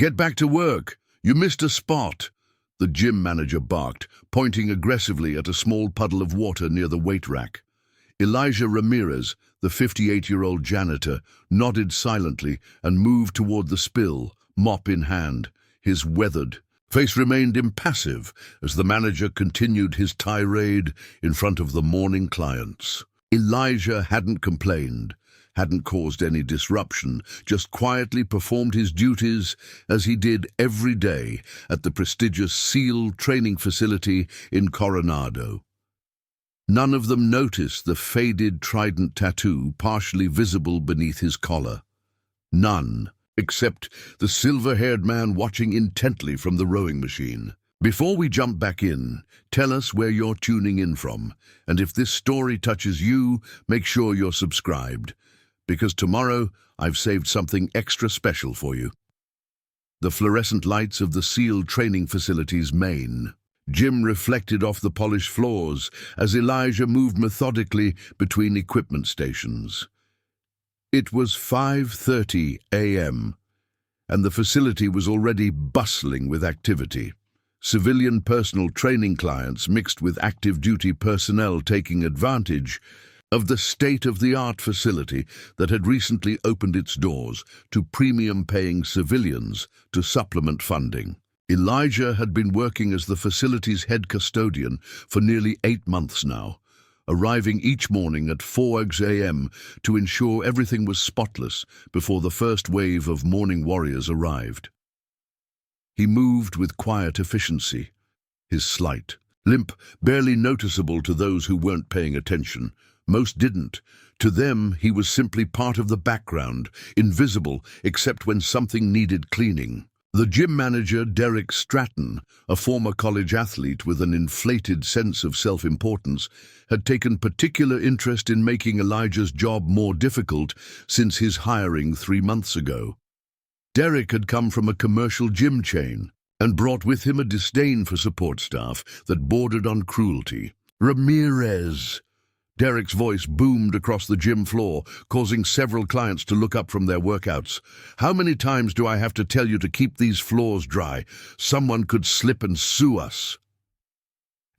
"Get back to work! You missed a spot!" the gym manager barked, pointing aggressively at a small puddle of water near the weight rack. Elijah Ramirez, the 58-year-old janitor, nodded silently and moved toward the spill, mop in hand. His weathered face remained impassive as the manager continued his tirade in front of the mourning clients. Elijah hadn't complained, hadn't caused any disruption, just quietly performed his duties as he did every day at the prestigious SEAL training facility in Coronado. None of them noticed the faded trident tattoo partially visible beneath his collar. None, except the silver-haired man watching intently from the rowing machine. Before we jump back in, tell us where you're tuning in from, and if this story touches you, make sure you're subscribed, because tomorrow I've saved something extra special for you. The fluorescent lights of the SEAL training facility's main gym reflected off the polished floors as Elijah moved methodically between equipment stations. It was 5:30 a.m., and the facility was already bustling with activity. Civilian personal training clients mixed with active duty personnel taking advantage of the state-of-the-art facility that had recently opened its doors to premium-paying civilians to supplement funding. Elijah had been working as the facility's head custodian for nearly 8 months now, arriving each morning at 4 a.m. to ensure everything was spotless before the first wave of morning warriors arrived. He moved with quiet efficiency, his slight limp barely noticeable to those who weren't paying attention. Most didn't. To them, he was simply part of the background, invisible except when something needed cleaning. The gym manager, Derek Stratton, a former college athlete with an inflated sense of self-importance, had taken particular interest in making Elijah's job more difficult since his hiring 3 months ago. Derek had come from a commercial gym chain and brought with him a disdain for support staff that bordered on cruelty. "Ramirez!" Derek's voice boomed across the gym floor, causing several clients to look up from their workouts. "How many times do I have to tell you to keep these floors dry? Someone could slip and sue us."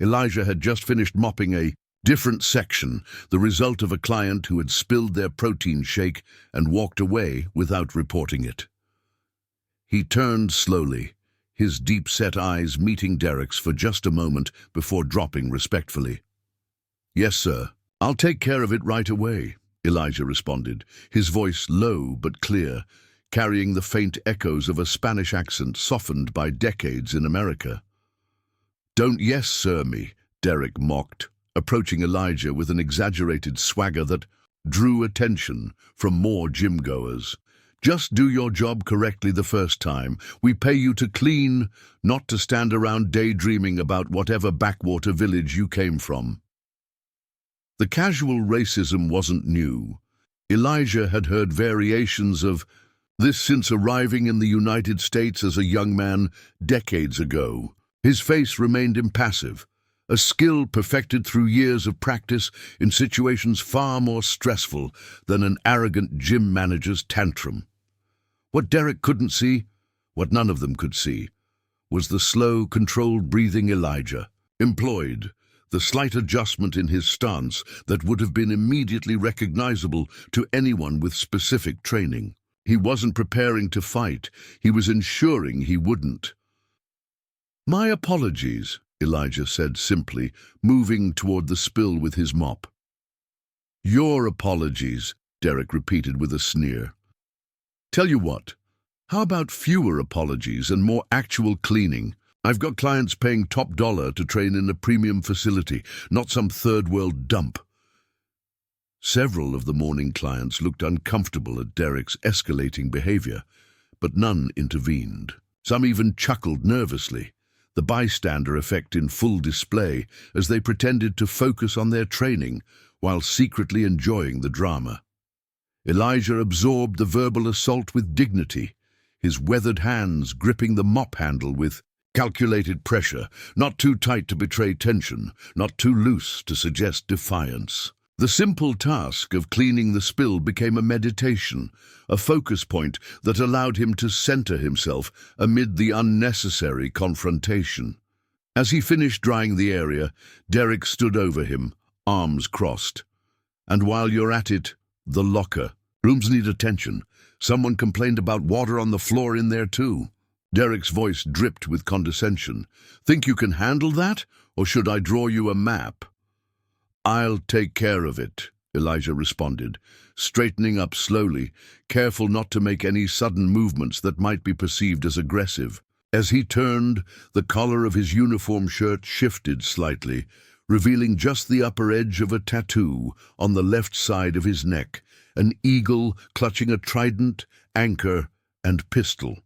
Elijah had just finished mopping a different section, the result of a client who had spilled their protein shake and walked away without reporting it. He turned slowly, his deep-set eyes meeting Derek's for just a moment before dropping respectfully. "Yes, sir. I'll take care of it right away," Elijah responded, his voice low but clear, carrying the faint echoes of a Spanish accent softened by decades in America. "Don't yes, sir me," Derek mocked, approaching Elijah with an exaggerated swagger that drew attention from more gym-goers. "Just do your job correctly the first time. We pay you to clean, not to stand around daydreaming about whatever backwater village you came from." The casual racism wasn't new. Elijah had heard variations of this since arriving in the United States as a young man decades ago. His face remained impassive, a skill perfected through years of practice in situations far more stressful than an arrogant gym manager's tantrum. What Derek couldn't see, what none of them could see, was the slow, controlled breathing Elijah, employed, the slight adjustment in his stance that would have been immediately recognizable to anyone with specific training. He wasn't preparing to fight, he was ensuring he wouldn't. "My apologies," Elijah said simply, moving toward the spill with his mop. "Your apologies," Derek repeated with a sneer. "Tell you what, how about fewer apologies and more actual cleaning? I've got clients paying top dollar to train in a premium facility, not some third-world dump." Several of the morning clients looked uncomfortable at Derek's escalating behavior, but none intervened. Some even chuckled nervously, the bystander effect in full display as they pretended to focus on their training while secretly enjoying the drama. Elijah absorbed the verbal assault with dignity, his weathered hands gripping the mop handle with calculated pressure, not too tight to betray tension, not too loose to suggest defiance. The simple task of cleaning the spill became a meditation, a focus point that allowed him to center himself amid the unnecessary confrontation. As he finished drying the area, Derek stood over him, arms crossed. "And while you're at it, the locker. Rooms need attention. Someone complained about water on the floor in there too." Derek's voice dripped with condescension. "Think you can handle that, or should I draw you a map?" "I'll take care of it," Elijah responded, straightening up slowly, careful not to make any sudden movements that might be perceived as aggressive. As he turned, the collar of his uniform shirt shifted slightly, revealing just the upper edge of a tattoo on the left side of his neck, an eagle clutching a trident, anchor, and pistol.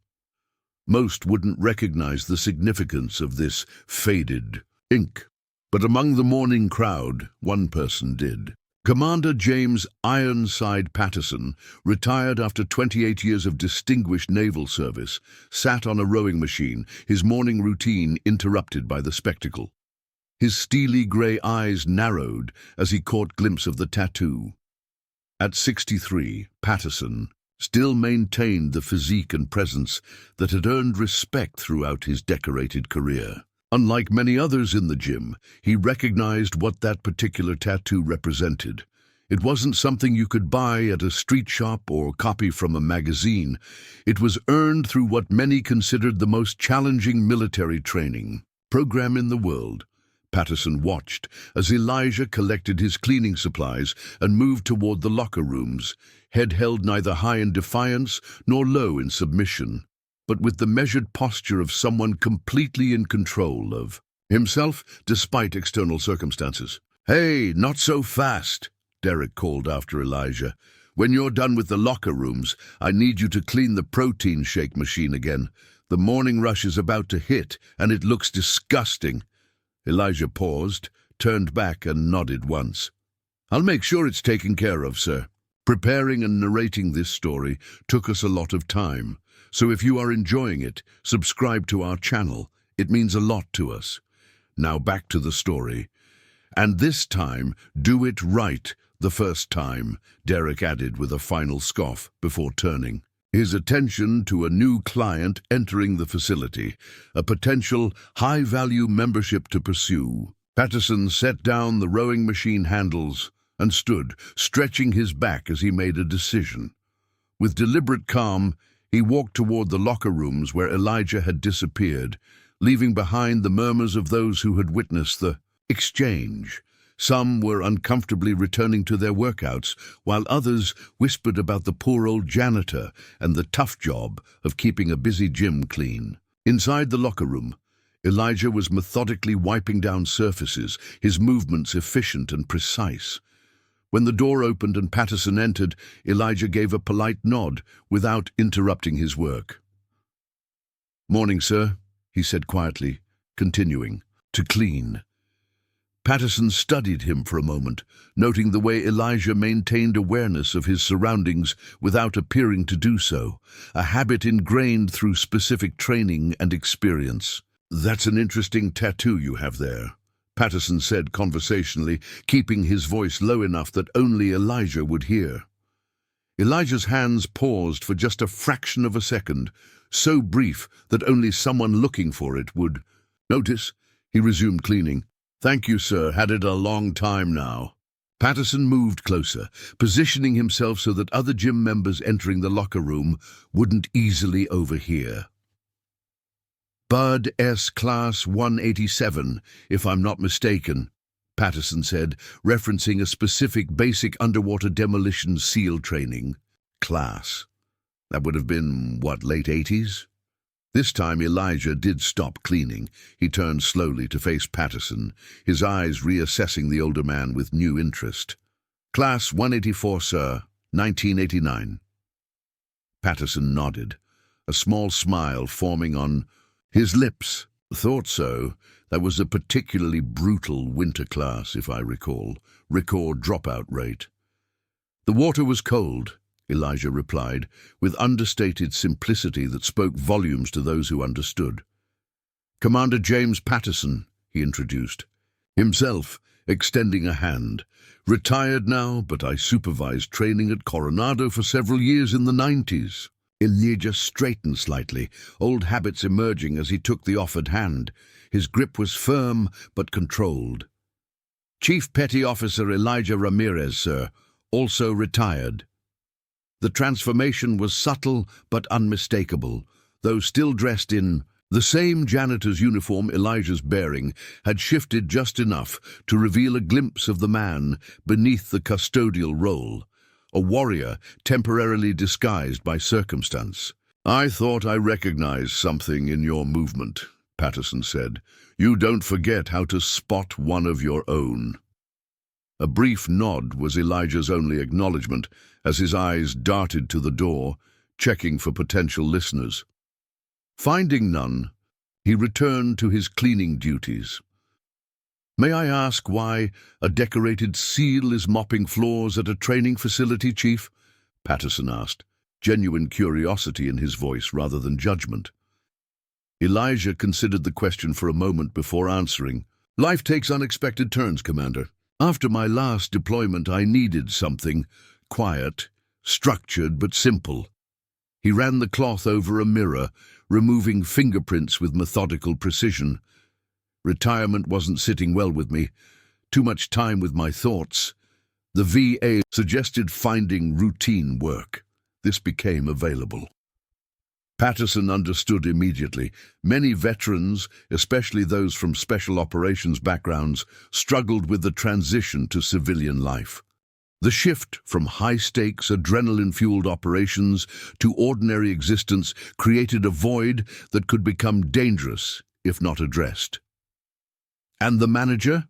Most wouldn't recognize the significance of this faded ink, but among the mourning crowd, one person did. Commander James Ironside Patterson, retired after 28 years of distinguished naval service, sat on a rowing machine, his morning routine interrupted by the spectacle. His steely grey eyes narrowed as he caught glimpse of the tattoo. At 63, Patterson still maintained the physique and presence that had earned respect throughout his decorated career. Unlike many others in the gym, he recognized what that particular tattoo represented. It wasn't something you could buy at a street shop or copy from a magazine. It was earned through what many considered the most challenging military training program in the world. Patterson watched as Elijah collected his cleaning supplies and moved toward the locker rooms, head held neither high in defiance nor low in submission, but with the measured posture of someone completely in control of himself despite external circumstances. "Hey, not so fast," Derek called after Elijah. "When you're done with the locker rooms, I need you to clean the protein shake machine again. The morning rush is about to hit, and it looks disgusting." Elijah paused, turned back, and nodded once. "I'll make sure it's taken care of, sir." Preparing and narrating this story took us a lot of time, so if you are enjoying it, subscribe to our channel. It means a lot to us. Now back to the story. "And this time, do it right the first time," Derek added with a final scoff before turning his attention to a new client entering the facility, a potential high-value membership to pursue. Patterson set down the rowing machine handles and stood, stretching his back as he made a decision. With deliberate calm, he walked toward the locker rooms where Elijah had disappeared, leaving behind the murmurs of those who had witnessed the exchange. Some were uncomfortably returning to their workouts, while others whispered about the poor old janitor and the tough job of keeping a busy gym clean. Inside the locker room, Elijah was methodically wiping down surfaces, his movements efficient and precise. When the door opened and Patterson entered, Elijah gave a polite nod without interrupting his work. "Morning, sir," he said quietly, continuing to clean. Patterson studied him for a moment, noting the way Elijah maintained awareness of his surroundings without appearing to do so, a habit ingrained through specific training and experience. "That's an interesting tattoo you have there," Patterson said conversationally, keeping his voice low enough that only Elijah would hear. Elijah's hands paused for just a fraction of a second, so brief that only someone looking for it would notice. He resumed cleaning. "Thank you, sir. Had it a long time now." Patterson moved closer, positioning himself so that other gym members entering the locker room wouldn't easily overhear. "Bud S. Class 187, if I'm not mistaken," Patterson said, referencing a specific basic underwater demolition SEAL training class. That would have been, what, late 80s? This time Elijah did stop cleaning. He turned slowly to face Patterson, his eyes reassessing the older man with new interest. "Class 184, sir, 1989. Patterson nodded, a small smile forming on his lips. "Thought so. That was a particularly brutal winter class, if I recall. Record dropout rate." "The water was cold," Elijah replied, with understated simplicity that spoke volumes to those who understood. "Commander James Patterson," he introduced. Himself, extending a hand. "Retired now, but I supervised training at Coronado for several years in the 90s. Elijah straightened slightly, old habits emerging as he took the offered hand. His grip was firm but controlled. "Chief Petty Officer Elijah Ramirez, sir, also retired." The transformation was subtle but unmistakable, though still dressed in the same janitor's uniform. Elijah's bearing had shifted just enough to reveal a glimpse of the man beneath the custodial role, a warrior temporarily disguised by circumstance. "I thought I recognized something in your movement," Patterson said. "You don't forget how to spot one of your own." A brief nod was Elijah's only acknowledgement as his eyes darted to the door, checking for potential listeners. Finding none, he returned to his cleaning duties. "May I ask why a decorated seal is mopping floors at a training facility, Chief?" Patterson asked, genuine curiosity in his voice rather than judgment. Elijah considered the question for a moment before answering. "Life takes unexpected turns, Commander. After my last deployment, I needed something quiet, structured but simple." He ran the cloth over a mirror, removing fingerprints with methodical precision. "Retirement wasn't sitting well with me. Too much time with my thoughts." The VA suggested finding routine work. This became available. Patterson understood immediately. Many veterans, especially those from special operations backgrounds, struggled with the transition to civilian life. The shift from high-stakes, adrenaline-fueled operations to ordinary existence created a void that could become dangerous if not addressed. "And the manager?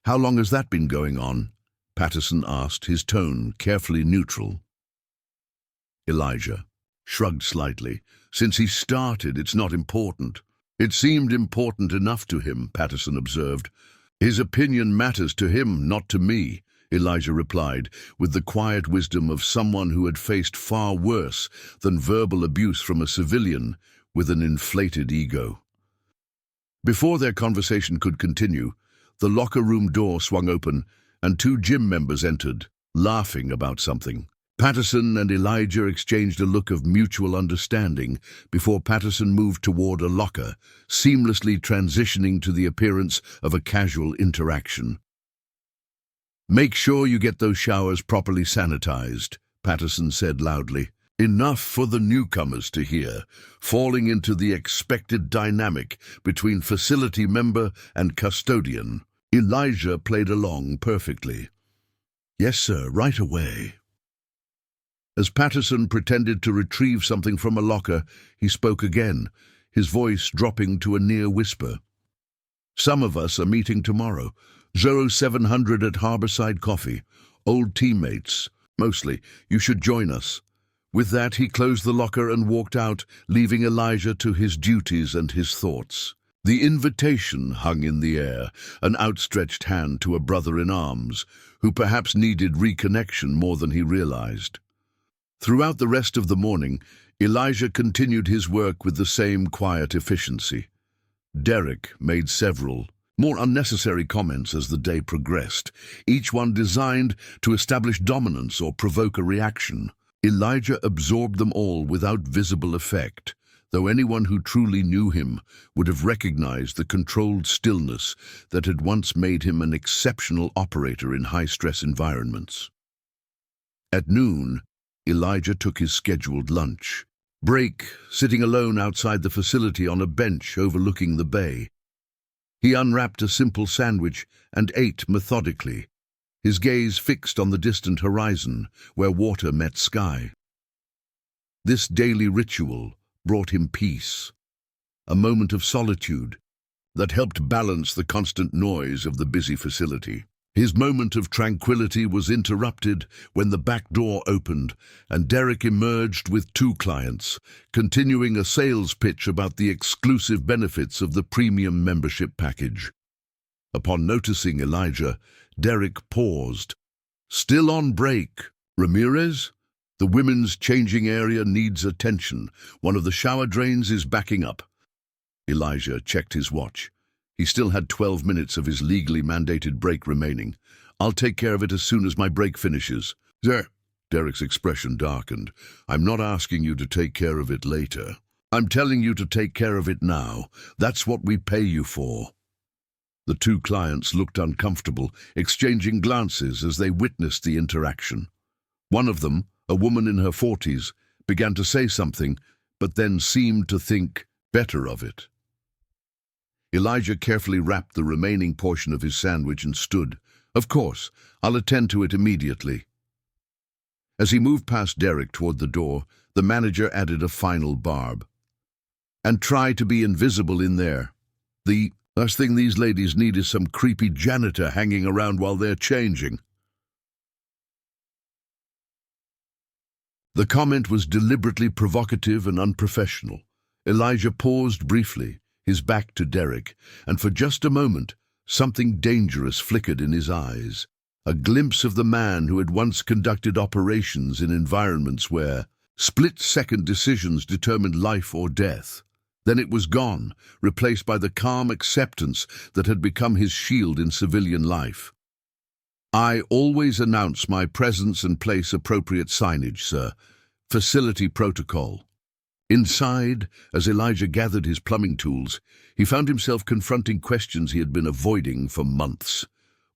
How long has that been going on?" Patterson asked, his tone carefully neutral. Elijah shrugged slightly. "Since he started, it's not important." "It seemed important enough to him," Patterson observed. "His opinion matters to him, not to me," Elijah replied, with the quiet wisdom of someone who had faced far worse than verbal abuse from a civilian with an inflated ego. Before their conversation could continue, the locker room door swung open and two gym members entered, laughing about something. Patterson and Elijah exchanged a look of mutual understanding before Patterson moved toward a locker, seamlessly transitioning to the appearance of a casual interaction. "Make sure you get those showers properly sanitized," Patterson said loudly. Enough for the newcomers to hear, falling into the expected dynamic between facility member and custodian. Elijah played along perfectly. "Yes, sir, right away." As Patterson pretended to retrieve something from a locker, he spoke again, his voice dropping to a near whisper. "Some of us are meeting tomorrow. 0700 at Harborside Coffee. Old teammates, mostly. You should join us." With that, he closed the locker and walked out, leaving Elijah to his duties and his thoughts. The invitation hung in the air, an outstretched hand to a brother in arms, who perhaps needed reconnection more than he realized. Throughout the rest of the morning, Elijah continued his work with the same quiet efficiency. Derek made several, more unnecessary comments as the day progressed, each one designed to establish dominance or provoke a reaction. Elijah absorbed them all without visible effect, though anyone who truly knew him would have recognized the controlled stillness that had once made him an exceptional operator in high-stress environments. At noon, Elijah took his scheduled lunch break, sitting alone outside the facility on a bench overlooking the bay. He unwrapped a simple sandwich and ate methodically, his gaze fixed on the distant horizon where water met sky. This daily ritual brought him peace, a moment of solitude that helped balance the constant noise of the busy facility. His moment of tranquility was interrupted when the back door opened and Derek emerged with two clients, continuing a sales pitch about the exclusive benefits of the premium membership package. Upon noticing Elijah, Derek paused. "Still on break, Ramirez? The women's changing area needs attention. One of the shower drains is backing up." Elijah checked his watch. He still had 12 minutes of his legally mandated break remaining. "I'll take care of it as soon as my break finishes." "Sir," Derek's expression darkened, "I'm not asking you to take care of it later. I'm telling you to take care of it now. That's what we pay you for." The two clients looked uncomfortable, exchanging glances as they witnessed the interaction. One of them, a woman in her 40s, began to say something, but then seemed to think better of it. Elijah carefully wrapped the remaining portion of his sandwich and stood. "Of course, I'll attend to it immediately." As he moved past Derek toward the door, the manager added a final barb. "And try to be invisible in there. The last thing these ladies need is some creepy janitor hanging around while they're changing." The comment was deliberately provocative and unprofessional. Elijah paused briefly, his back to Derek, and for just a moment, something dangerous flickered in his eyes. A glimpse of the man who had once conducted operations in environments where split-second decisions determined life or death. Then it was gone, replaced by the calm acceptance that had become his shield in civilian life. "I always announce my presence and place appropriate signage, sir. Facility protocol." Inside, as Elijah gathered his plumbing tools, he found himself confronting questions he had been avoiding for months.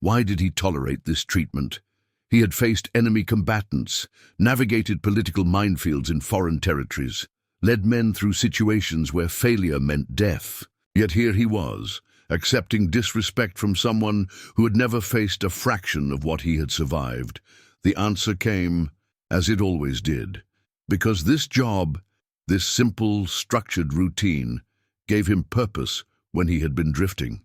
Why did he tolerate this treatment? He had faced enemy combatants, navigated political minefields in foreign territories, led men through situations where failure meant death. Yet here he was, accepting disrespect from someone who had never faced a fraction of what he had survived. The answer came, as it always did, because this job, this simple, structured routine, gave him purpose when he had been drifting.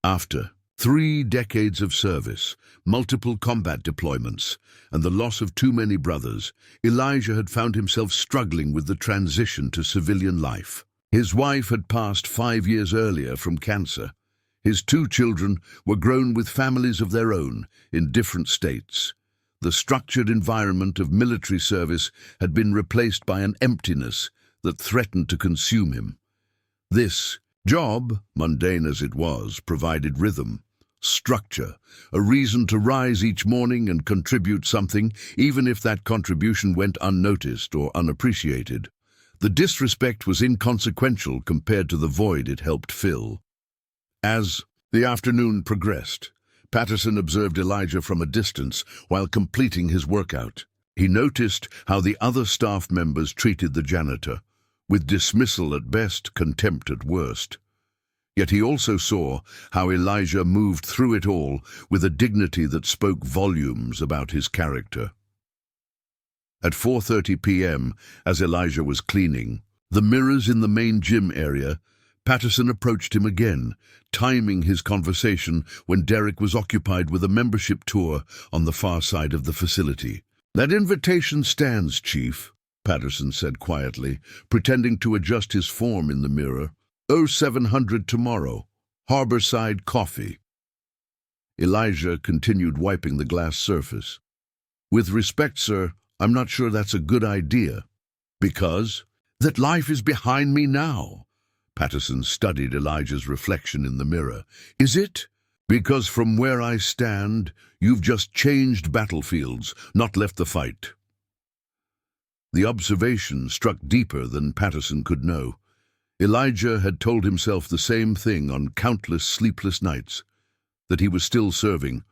After 3 decades of service, multiple combat deployments, and the loss of too many brothers, Elijah had found himself struggling with the transition to civilian life. His wife had passed 5 years earlier from cancer. His 2 children were grown with families of their own in different states. The structured environment of military service had been replaced by an emptiness that threatened to consume him. This job, mundane as it was, provided rhythm, structure, a reason to rise each morning and contribute something, even if that contribution went unnoticed or unappreciated. The disrespect was inconsequential compared to the void it helped fill. As the afternoon progressed, Patterson observed Elijah from a distance while completing his workout. He noticed how the other staff members treated the janitor, with dismissal at best, contempt at worst. Yet he also saw how Elijah moved through it all with a dignity that spoke volumes about his character. At 4:30 p.m., as Elijah was cleaning the mirrors in the main gym area, Patterson approached him again, timing his conversation when Derek was occupied with a membership tour on the far side of the facility. "That invitation stands, Chief," Patterson said quietly, pretending to adjust his form in the mirror. 0700 tomorrow, Harborside Coffee." Elijah continued wiping the glass surface. "With respect, sir, I'm not sure that's a good idea." "Because that life is behind me now." Patterson studied Elijah's reflection in the mirror. "Is it? Because from where I stand, you've just changed battlefields, not left the fight." The observation struck deeper than Patterson could know. Elijah had told himself the same thing on countless sleepless nights, that he was still serving,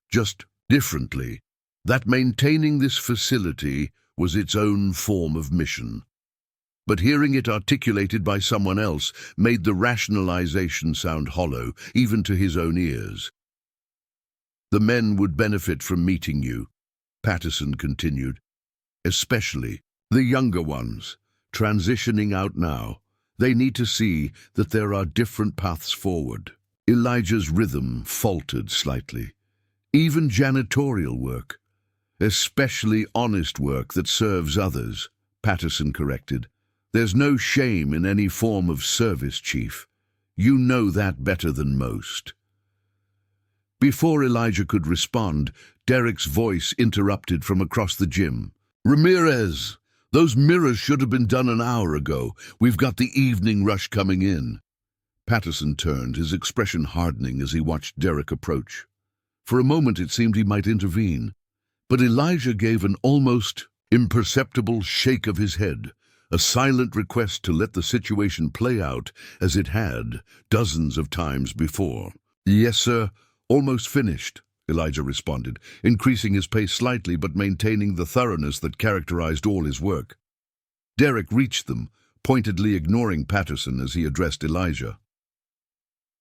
just differently, that maintaining this facility was its own form of mission. But hearing it articulated by someone else made the rationalization sound hollow, even to his own ears. "The men would benefit from meeting you," Patterson continued, "especially the younger ones, transitioning out now. They need to see that there are different paths forward." Elijah's rhythm faltered slightly. "Even janitorial work, especially honest work that serves others," Patterson corrected. "There's no shame in any form of service, Chief. You know that better than most." Before Elijah could respond, Derek's voice interrupted from across the gym. "Ramirez! Those mirrors should have been done an hour ago. We've got the evening rush coming in." Patterson turned, his expression hardening as he watched Derek approach. For a moment it seemed he might intervene, but Elijah gave an almost imperceptible shake of his head, a silent request to let the situation play out as it had dozens of times before. "Yes, sir, almost finished," Elijah responded, increasing his pace slightly but maintaining the thoroughness that characterized all his work. Derek reached them, pointedly ignoring Patterson as he addressed Elijah.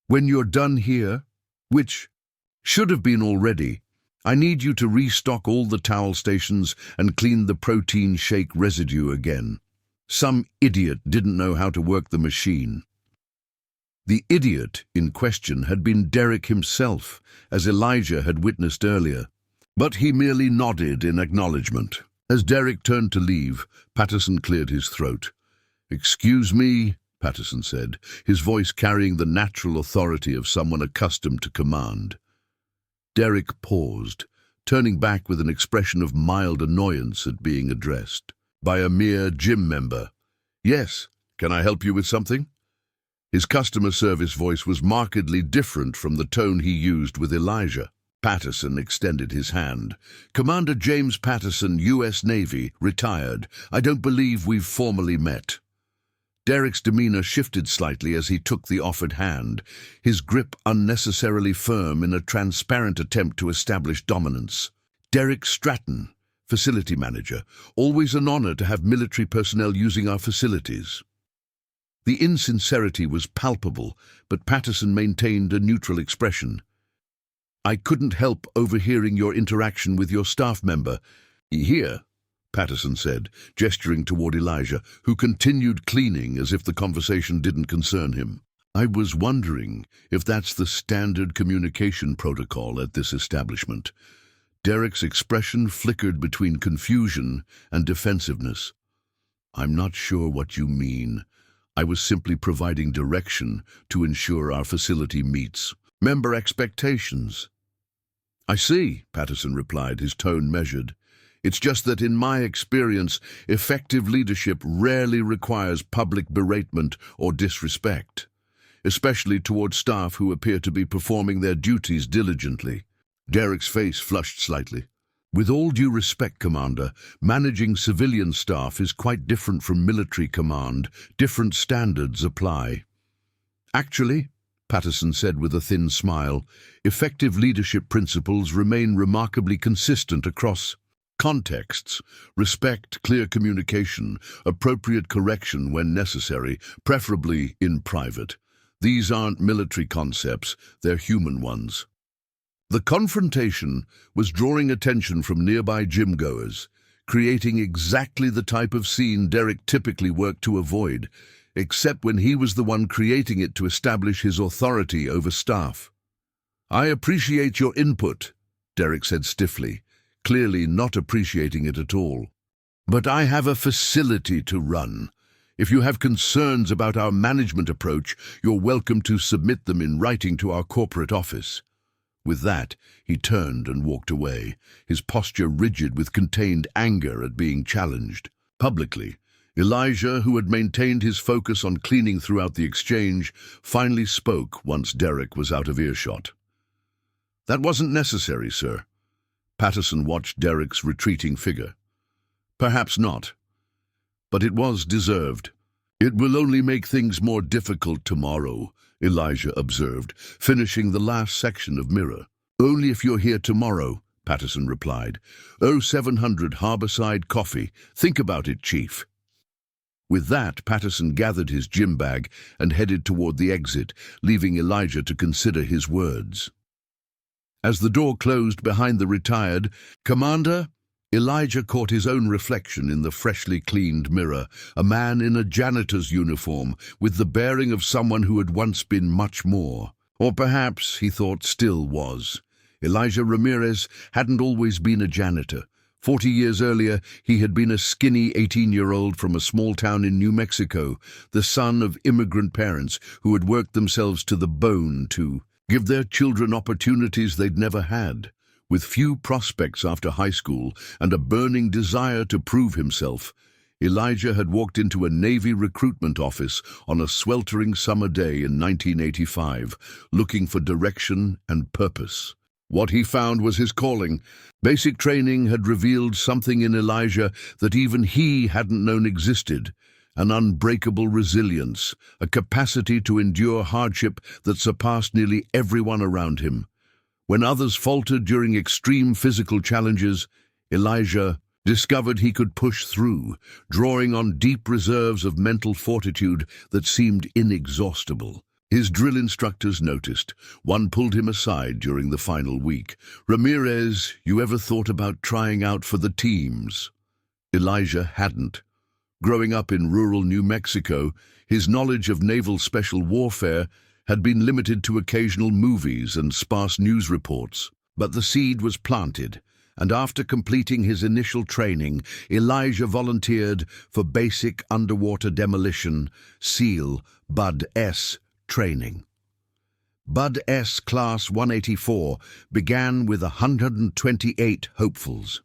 "When you're done here, which should have been already, I need you to restock all the towel stations and clean the protein shake residue again. Some idiot didn't know how to work the machine." The idiot in question had been Derek himself, as Elijah had witnessed earlier, but he merely nodded in acknowledgement. As Derek turned to leave, Patterson cleared his throat. "Excuse me," Patterson said, his voice carrying the natural authority of someone accustomed to command. Derek paused, turning back with an expression of mild annoyance at being addressed by a mere gym member. "Yes, can I help you with something?" His customer service voice was markedly different from the tone he used with Elijah. Patterson extended his hand. "Commander James Patterson, U.S. Navy, retired. I don't believe we've formally met." Derek's demeanor shifted slightly as he took the offered hand, his grip unnecessarily firm in a transparent attempt to establish dominance. "Derek Stratton, facility manager. Always an honor to have military personnel using our facilities." The insincerity was palpable, but Patterson maintained a neutral expression. "I couldn't help overhearing your interaction with your staff member." "Here," Patterson said, gesturing toward Elijah, who continued cleaning as if the conversation didn't concern him. "I was wondering if that's the standard communication protocol at this establishment." Derek's expression flickered between confusion and defensiveness. "I'm not sure what you mean. I was simply providing direction to ensure our facility meets member expectations." "I see," Patterson replied, his tone measured. "It's just that in my experience, effective leadership rarely requires public beratement or disrespect, especially toward staff who appear to be performing their duties diligently." Derek's face flushed slightly. "With all due respect, Commander, managing civilian staff is quite different from military command. Different standards apply." "Actually," Patterson said with a thin smile, "effective leadership principles remain remarkably consistent across contexts: respect, clear communication, appropriate correction when necessary, preferably in private. These aren't military concepts, they're human ones." The confrontation was drawing attention from nearby gym-goers, creating exactly the type of scene Derek typically worked to avoid, except when he was the one creating it to establish his authority over staff. "I appreciate your input," Derek said stiffly, clearly not appreciating it at all. "But I have a facility to run. If you have concerns about our management approach, you're welcome to submit them in writing to our corporate office." With that, he turned and walked away, his posture rigid with contained anger at being challenged. Publicly, Elijah, who had maintained his focus on cleaning throughout the exchange, finally spoke once Derek was out of earshot. "That wasn't necessary, sir." Patterson watched Derek's retreating figure. "Perhaps not, but it was deserved." "It will only make things more difficult tomorrow," Elijah observed, finishing the last section of Mirror. "Only if you're here tomorrow," Patterson replied. 0700 Harborside Coffee. Think about it, Chief." With that, Patterson gathered his gym bag and headed toward the exit, leaving Elijah to consider his words. As the door closed behind the retired commander, Elijah caught his own reflection in the freshly cleaned mirror, a man in a janitor's uniform, with the bearing of someone who had once been much more. Or perhaps, he thought, still was. Elijah Ramirez hadn't always been a janitor. 40 years earlier, he had been a skinny 18-year-old from a small town in New Mexico, the son of immigrant parents who had worked themselves to the bone to give their children opportunities they'd never had. With few prospects after high school and a burning desire to prove himself, Elijah had walked into a Navy recruitment office on a sweltering summer day in 1985, looking for direction and purpose. What he found was his calling. Basic training had revealed something in Elijah that even he hadn't known existed: an unbreakable resilience, a capacity to endure hardship that surpassed nearly everyone around him. When others faltered during extreme physical challenges, Elijah discovered he could push through, drawing on deep reserves of mental fortitude that seemed inexhaustible. His drill instructors noticed. One pulled him aside during the final week. "Ramirez, you ever thought about trying out for the teams?" Elijah hadn't. Growing up in rural New Mexico, his knowledge of naval special warfare had been limited to occasional movies and sparse news reports. But the seed was planted, and after completing his initial training, Elijah volunteered for basic underwater demolition, SEAL, Bud S training. Bud S Class 184 began with 128 hopefuls.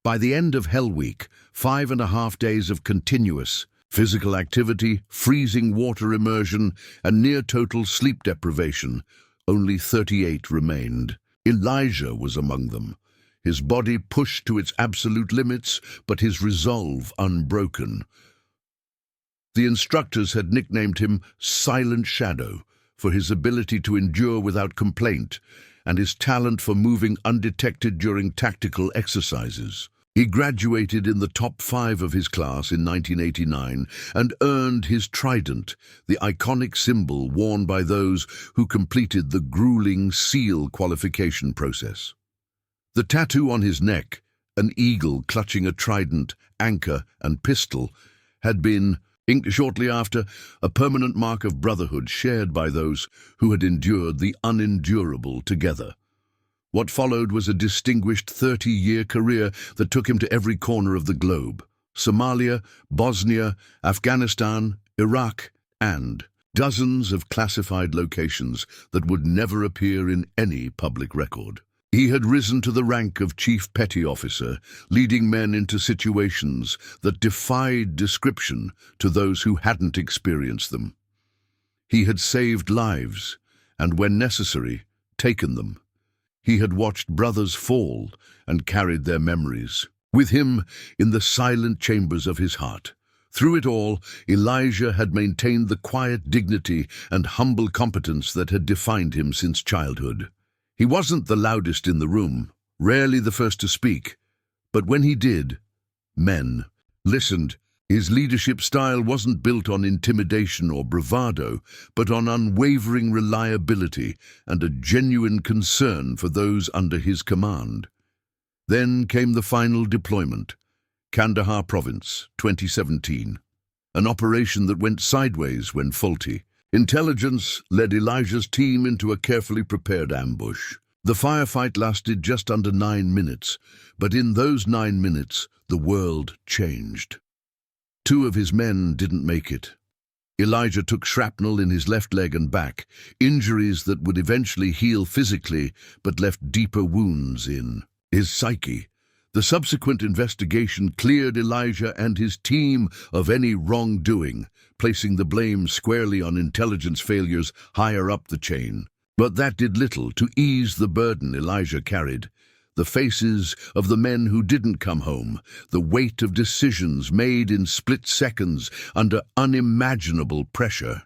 By the end of Hell Week, 5.5 days of continuous physical activity, freezing water immersion, and near-total sleep deprivation, only 38 remained. Elijah was among them. His body pushed to its absolute limits, but his resolve unbroken. The instructors had nicknamed him Silent Shadow for his ability to endure without complaint and his talent for moving undetected during tactical exercises. He graduated in the top 5 of his class in 1989 and earned his trident, the iconic symbol worn by those who completed the grueling SEAL qualification process. The tattoo on his neck, an eagle clutching a trident, anchor, and pistol, had been inked shortly after, a permanent mark of brotherhood shared by those who had endured the unendurable together. What followed was a distinguished 30-year career that took him to every corner of the globe: Somalia, Bosnia, Afghanistan, Iraq, and dozens of classified locations that would never appear in any public record. He had risen to the rank of Chief Petty Officer, leading men into situations that defied description to those who hadn't experienced them. He had saved lives, and when necessary, taken them. He had watched brothers fall and carried their memories with him in the silent chambers of his heart. Through it all, Elijah had maintained the quiet dignity and humble competence that had defined him since childhood. He wasn't the loudest in the room, rarely the first to speak, but when he did, men listened. His leadership style wasn't built on intimidation or bravado, but on unwavering reliability and a genuine concern for those under his command. Then came the final deployment, Kandahar Province, 2017, an operation that went sideways when faulty. Intelligence led Elijah's team into a carefully prepared ambush. The firefight lasted just under 9 minutes, but in those 9 minutes, the world changed. 2 of his men didn't make it. Elijah took shrapnel in his left leg and back, injuries that would eventually heal physically but left deeper wounds in his psyche. The subsequent investigation cleared Elijah and his team of any wrongdoing, placing the blame squarely on intelligence failures higher up the chain. But that did little to ease the burden Elijah carried. The faces of the men who didn't come home, the weight of decisions made in split seconds under unimaginable pressure.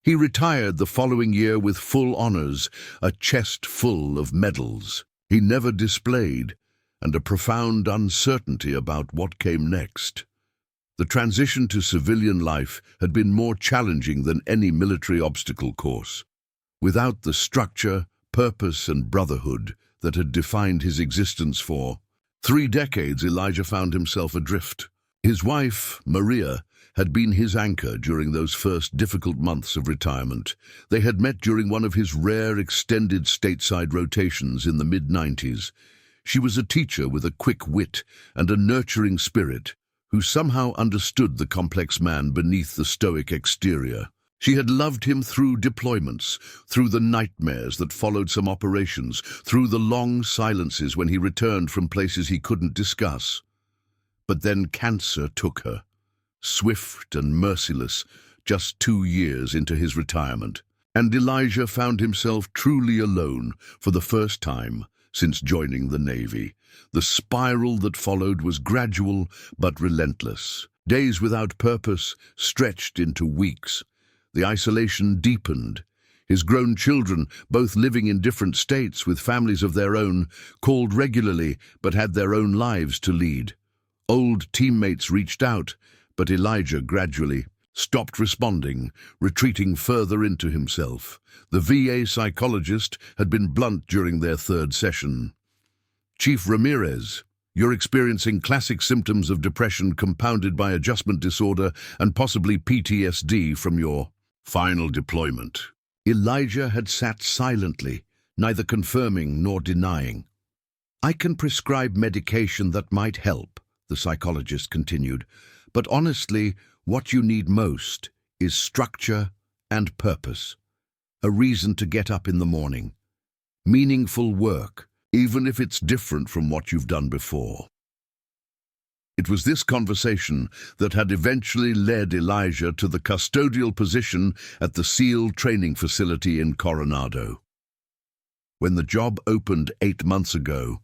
He retired the following year with full honors, a chest full of medals he never displayed, and a profound uncertainty about what came next. The transition to civilian life had been more challenging than any military obstacle course. Without the structure, purpose, and brotherhood that had defined his existence for 3 decades, Elijah found himself adrift. His wife, Maria, had been his anchor during those first difficult months of retirement. They had met during one of his rare extended stateside rotations in the mid-90s. She was a teacher with a quick wit and a nurturing spirit, who somehow understood the complex man beneath the stoic exterior. She had loved him through deployments, through the nightmares that followed some operations, through the long silences when he returned from places he couldn't discuss. But then cancer took her, swift and merciless, just 2 years into his retirement. And Elijah found himself truly alone for the first time since joining the Navy. The spiral that followed was gradual but relentless. Days without purpose stretched into weeks. The isolation deepened. His grown children, both living in different states with families of their own, called regularly but had their own lives to lead. Old teammates reached out, but Elijah gradually stopped responding, retreating further into himself. The VA psychologist had been blunt during their 3rd session. "Chief Ramirez, you're experiencing classic symptoms of depression compounded by adjustment disorder and possibly PTSD from your final deployment." Elijah had sat silently, neither confirming nor denying. "I can prescribe medication that might help," the psychologist continued, "but honestly, what you need most is structure and purpose. A reason to get up in the morning. Meaningful work, even if it's different from what you've done before." It was this conversation that had eventually led Elijah to the custodial position at the SEAL training facility in Coronado. When the job opened 8 months ago,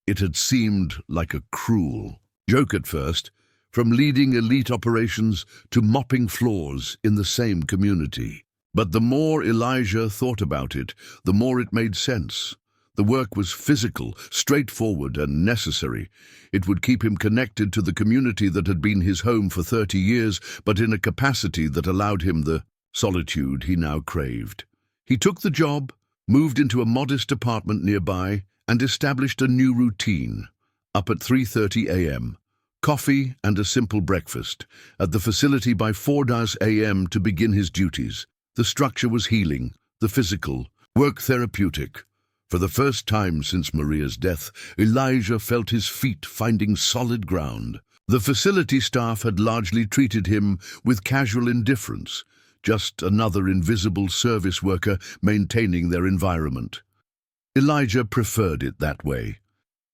it had seemed like a cruel joke at first, from leading elite operations to mopping floors in the same community. But the more Elijah thought about it, the more it made sense. The work was physical, straightforward, and necessary. It would keep him connected to the community that had been his home for 30 years, but in a capacity that allowed him the solitude he now craved. He took the job, moved into a modest apartment nearby, and established a new routine. Up at 3:30 a.m., coffee and a simple breakfast, at the facility by 4 a.m. to begin his duties. The structure was healing, the physical, work therapeutic. For the first time since Maria's death, Elijah felt his feet finding solid ground. The facility staff had largely treated him with casual indifference, just another invisible service worker maintaining their environment. Elijah preferred it that way.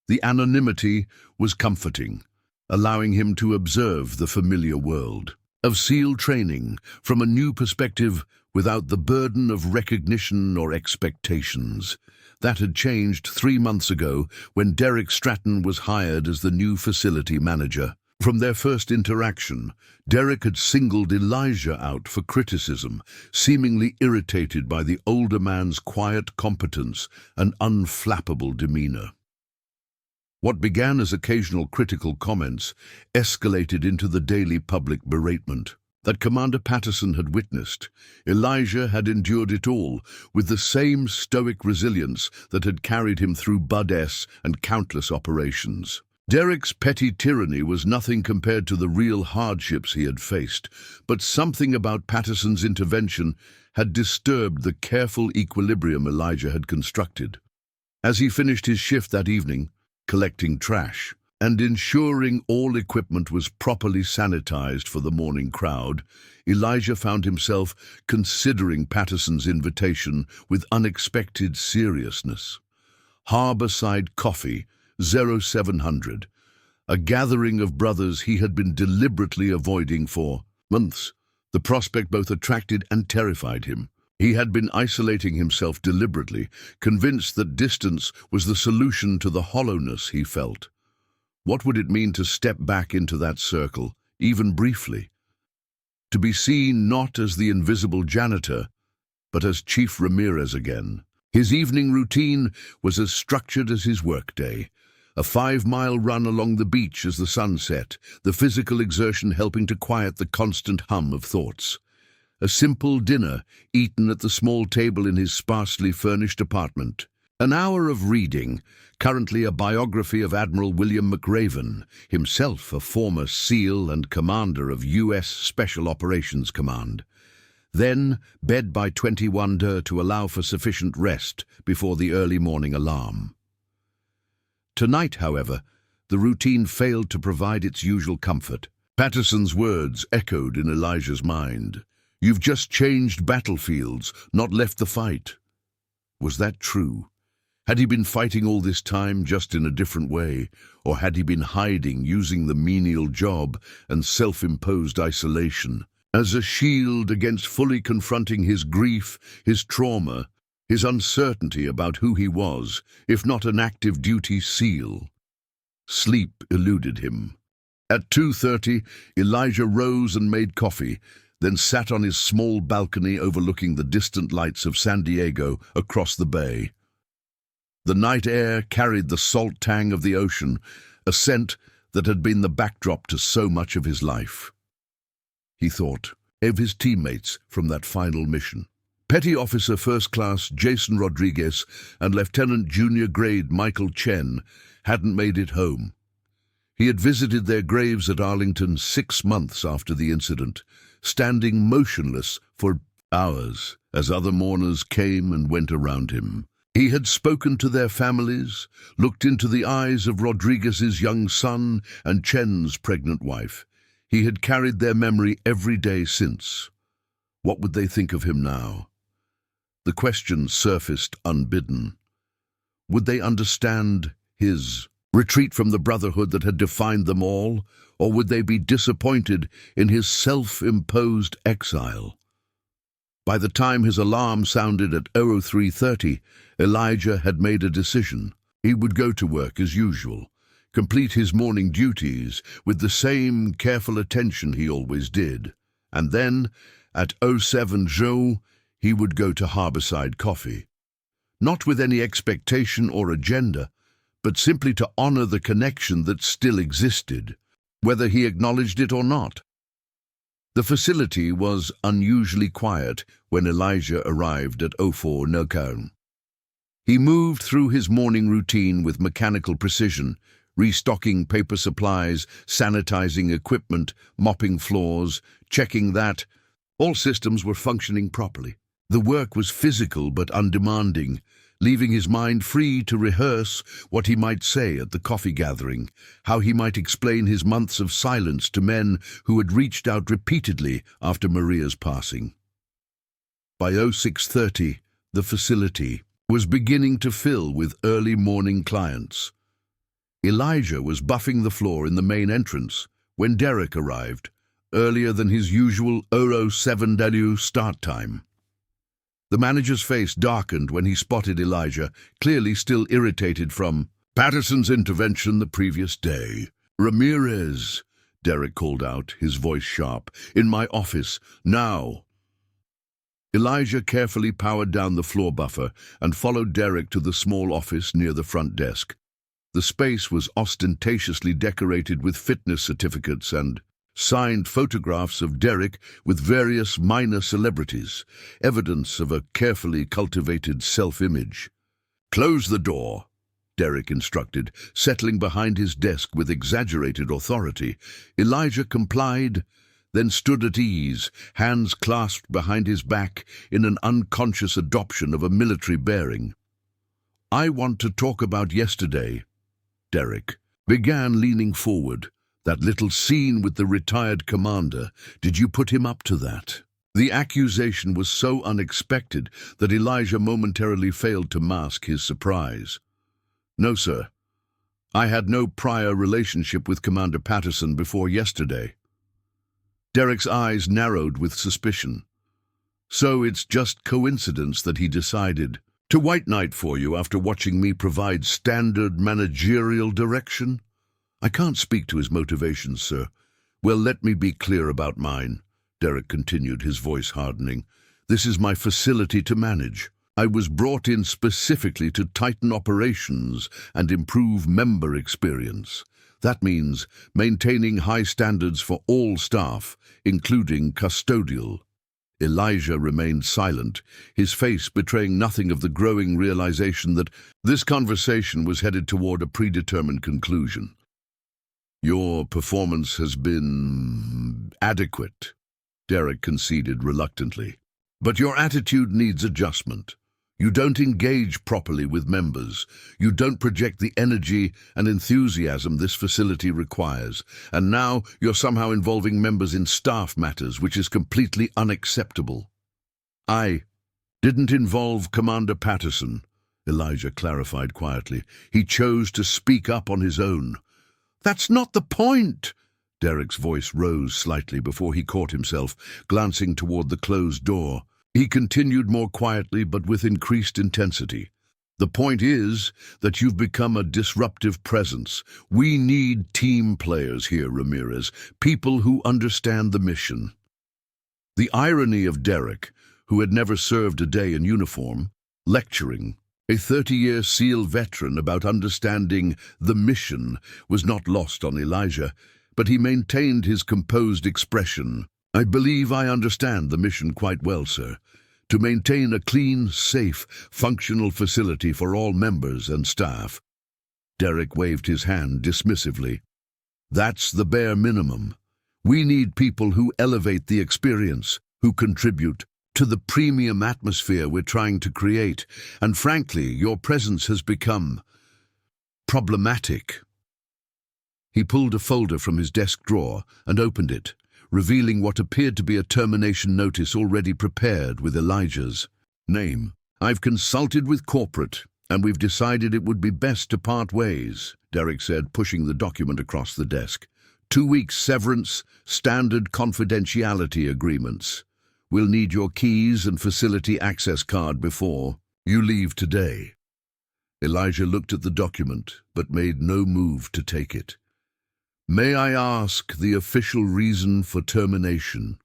The anonymity was comforting, allowing him to observe the familiar world of SEAL training from a new perspective without the burden of recognition or expectations. That had changed 3 months ago when Derek Stratton was hired as the new facility manager. From their first interaction, Derek had singled Elijah out for criticism, seemingly irritated by the older man's quiet competence and unflappable demeanor. What began as occasional critical comments escalated into the daily public beratement that Commander Patterson had witnessed. Elijah had endured it all with the same stoic resilience that had carried him through Bud S and countless operations. Derek's petty tyranny was nothing compared to the real hardships he had faced, but something about Patterson's intervention had disturbed the careful equilibrium Elijah had constructed. As he finished his shift that evening, collecting trash and ensuring all equipment was properly sanitized for the morning crowd, Elijah found himself considering Patterson's invitation with unexpected seriousness. Harborside Coffee, 0700, a gathering of brothers he had been deliberately avoiding for months. The prospect both attracted and terrified him. He had been isolating himself deliberately, convinced that distance was the solution to the hollowness he felt. What would it mean to step back into that circle, even briefly? To be seen not as the invisible janitor, but as Chief Ramirez again. His evening routine was as structured as his workday. A 5-mile run along the beach as the sun set, the physical exertion helping to quiet the constant hum of thoughts. A simple dinner eaten at the small table in his sparsely furnished apartment. An hour of reading, currently a biography of Admiral William McRaven, himself a former SEAL and commander of U.S. Special Operations Command. Then bed by 21 to allow for sufficient rest before the early morning alarm. Tonight, however, the routine failed to provide its usual comfort. Patterson's words echoed in Elijah's mind. "You've just changed battlefields, not left the fight." Was that true? Had he been fighting all this time, just in a different way, or had he been hiding, using the menial job and self-imposed isolation as a shield against fully confronting his grief, his trauma, his uncertainty about who he was, if not an active duty SEAL? Sleep eluded him. At 2:30, Elijah rose and made coffee, then sat on his small balcony overlooking the distant lights of San Diego across the bay. The night air carried the salt tang of the ocean, a scent that had been the backdrop to so much of his life. He thought of his teammates from that final mission. Petty Officer First Class Jason Rodriguez and Lieutenant Junior Grade Michael Chen hadn't made it home. He had visited their graves at Arlington 6 months after the incident, standing motionless for hours as other mourners came and went around him. He had spoken to their families, looked into the eyes of Rodriguez's young son and Chen's pregnant wife. He had carried their memory every day since. What would they think of him now? The question surfaced unbidden. Would they understand his retreat from the brotherhood that had defined them all, or would they be disappointed in his self-imposed exile? By the time his alarm sounded at 03:30, Elijah had made a decision. He would go to work as usual, complete his morning duties with the same careful attention he always did. And then, at 07:00, he would go to Harborside Coffee. Not with any expectation or agenda, but simply to honor the connection that still existed, whether he acknowledged it or not. The facility was unusually quiet when Elijah arrived at 04:00. He moved through his morning routine with mechanical precision, restocking paper supplies, sanitizing equipment, mopping floors, checking that all systems were functioning properly. The work was physical but undemanding, leaving his mind free to rehearse what he might say at the coffee gathering, how he might explain his months of silence to men who had reached out repeatedly after Maria's passing. By 06:30, the facility was beginning to fill with early morning clients. Elijah was buffing the floor in the main entrance when Derek arrived, earlier than his usual 07:00 start time. The manager's face darkened when he spotted Elijah, clearly still irritated from Patterson's intervention the previous day. "Ramirez," Derek called out, his voice sharp. "In my office, now." Elijah carefully powered down the floor buffer and followed Derek to the small office near the front desk. The space was ostentatiously decorated with fitness certificates and signed photographs of Derek with various minor celebrities, evidence of a carefully cultivated self-image. "Close the door," Derek instructed, settling behind his desk with exaggerated authority. Elijah complied, then stood at ease, hands clasped behind his back in an unconscious adoption of a military bearing. "I want to talk about yesterday," Derek began, leaning forward. "That little scene with the retired commander, did you put him up to that?" The accusation was so unexpected that Elijah momentarily failed to mask his surprise. "No, sir. I had no prior relationship with Commander Patterson before yesterday." Derek's eyes narrowed with suspicion. "So it's just coincidence that he decided to white knight for you after watching me provide standard managerial direction?" "I can't speak to his motivations, sir." "Well, let me be clear about mine," Derek continued, his voice hardening. "This is my facility to manage. I was brought in specifically to tighten operations and improve member experience. That means maintaining high standards for all staff, including custodial." Elijah remained silent, his face betraying nothing of the growing realization that this conversation was headed toward a predetermined conclusion. "Your performance has been adequate," Derek conceded reluctantly. "But your attitude needs adjustment. You don't engage properly with members. You don't project the energy and enthusiasm this facility requires. And now you're somehow involving members in staff matters, which is completely unacceptable." "I didn't involve Commander Patterson," Elijah clarified quietly. He chose to speak up on his own. That's not the point. Derek's voice rose slightly before he caught himself, glancing toward the closed door. He continued more quietly but with increased intensity. The point is that you've become a disruptive presence. We need team players here, Ramirez, people who understand the mission. The irony of Derek, who had never served a day in uniform, lecturing a 30-year SEAL veteran about understanding the mission, was not lost on Elijah, but he maintained his composed expression. I believe I understand the mission quite well, sir. To maintain a clean, safe, functional facility for all members and staff. Derek waved his hand dismissively. That's the bare minimum. We need people who elevate the experience, who contribute to the premium atmosphere we're trying to create, and frankly, your presence has become problematic. He pulled a folder from his desk drawer and opened it, revealing what appeared to be a termination notice already prepared with Elijah's name. I've consulted with corporate, and we've decided it would be best to part ways, Derek said, pushing the document across the desk. 2 weeks severance, standard confidentiality agreements. We'll need your keys and facility access card before you leave today. Elijah looked at the document, but made no move to take it. May I ask the official reason for termination?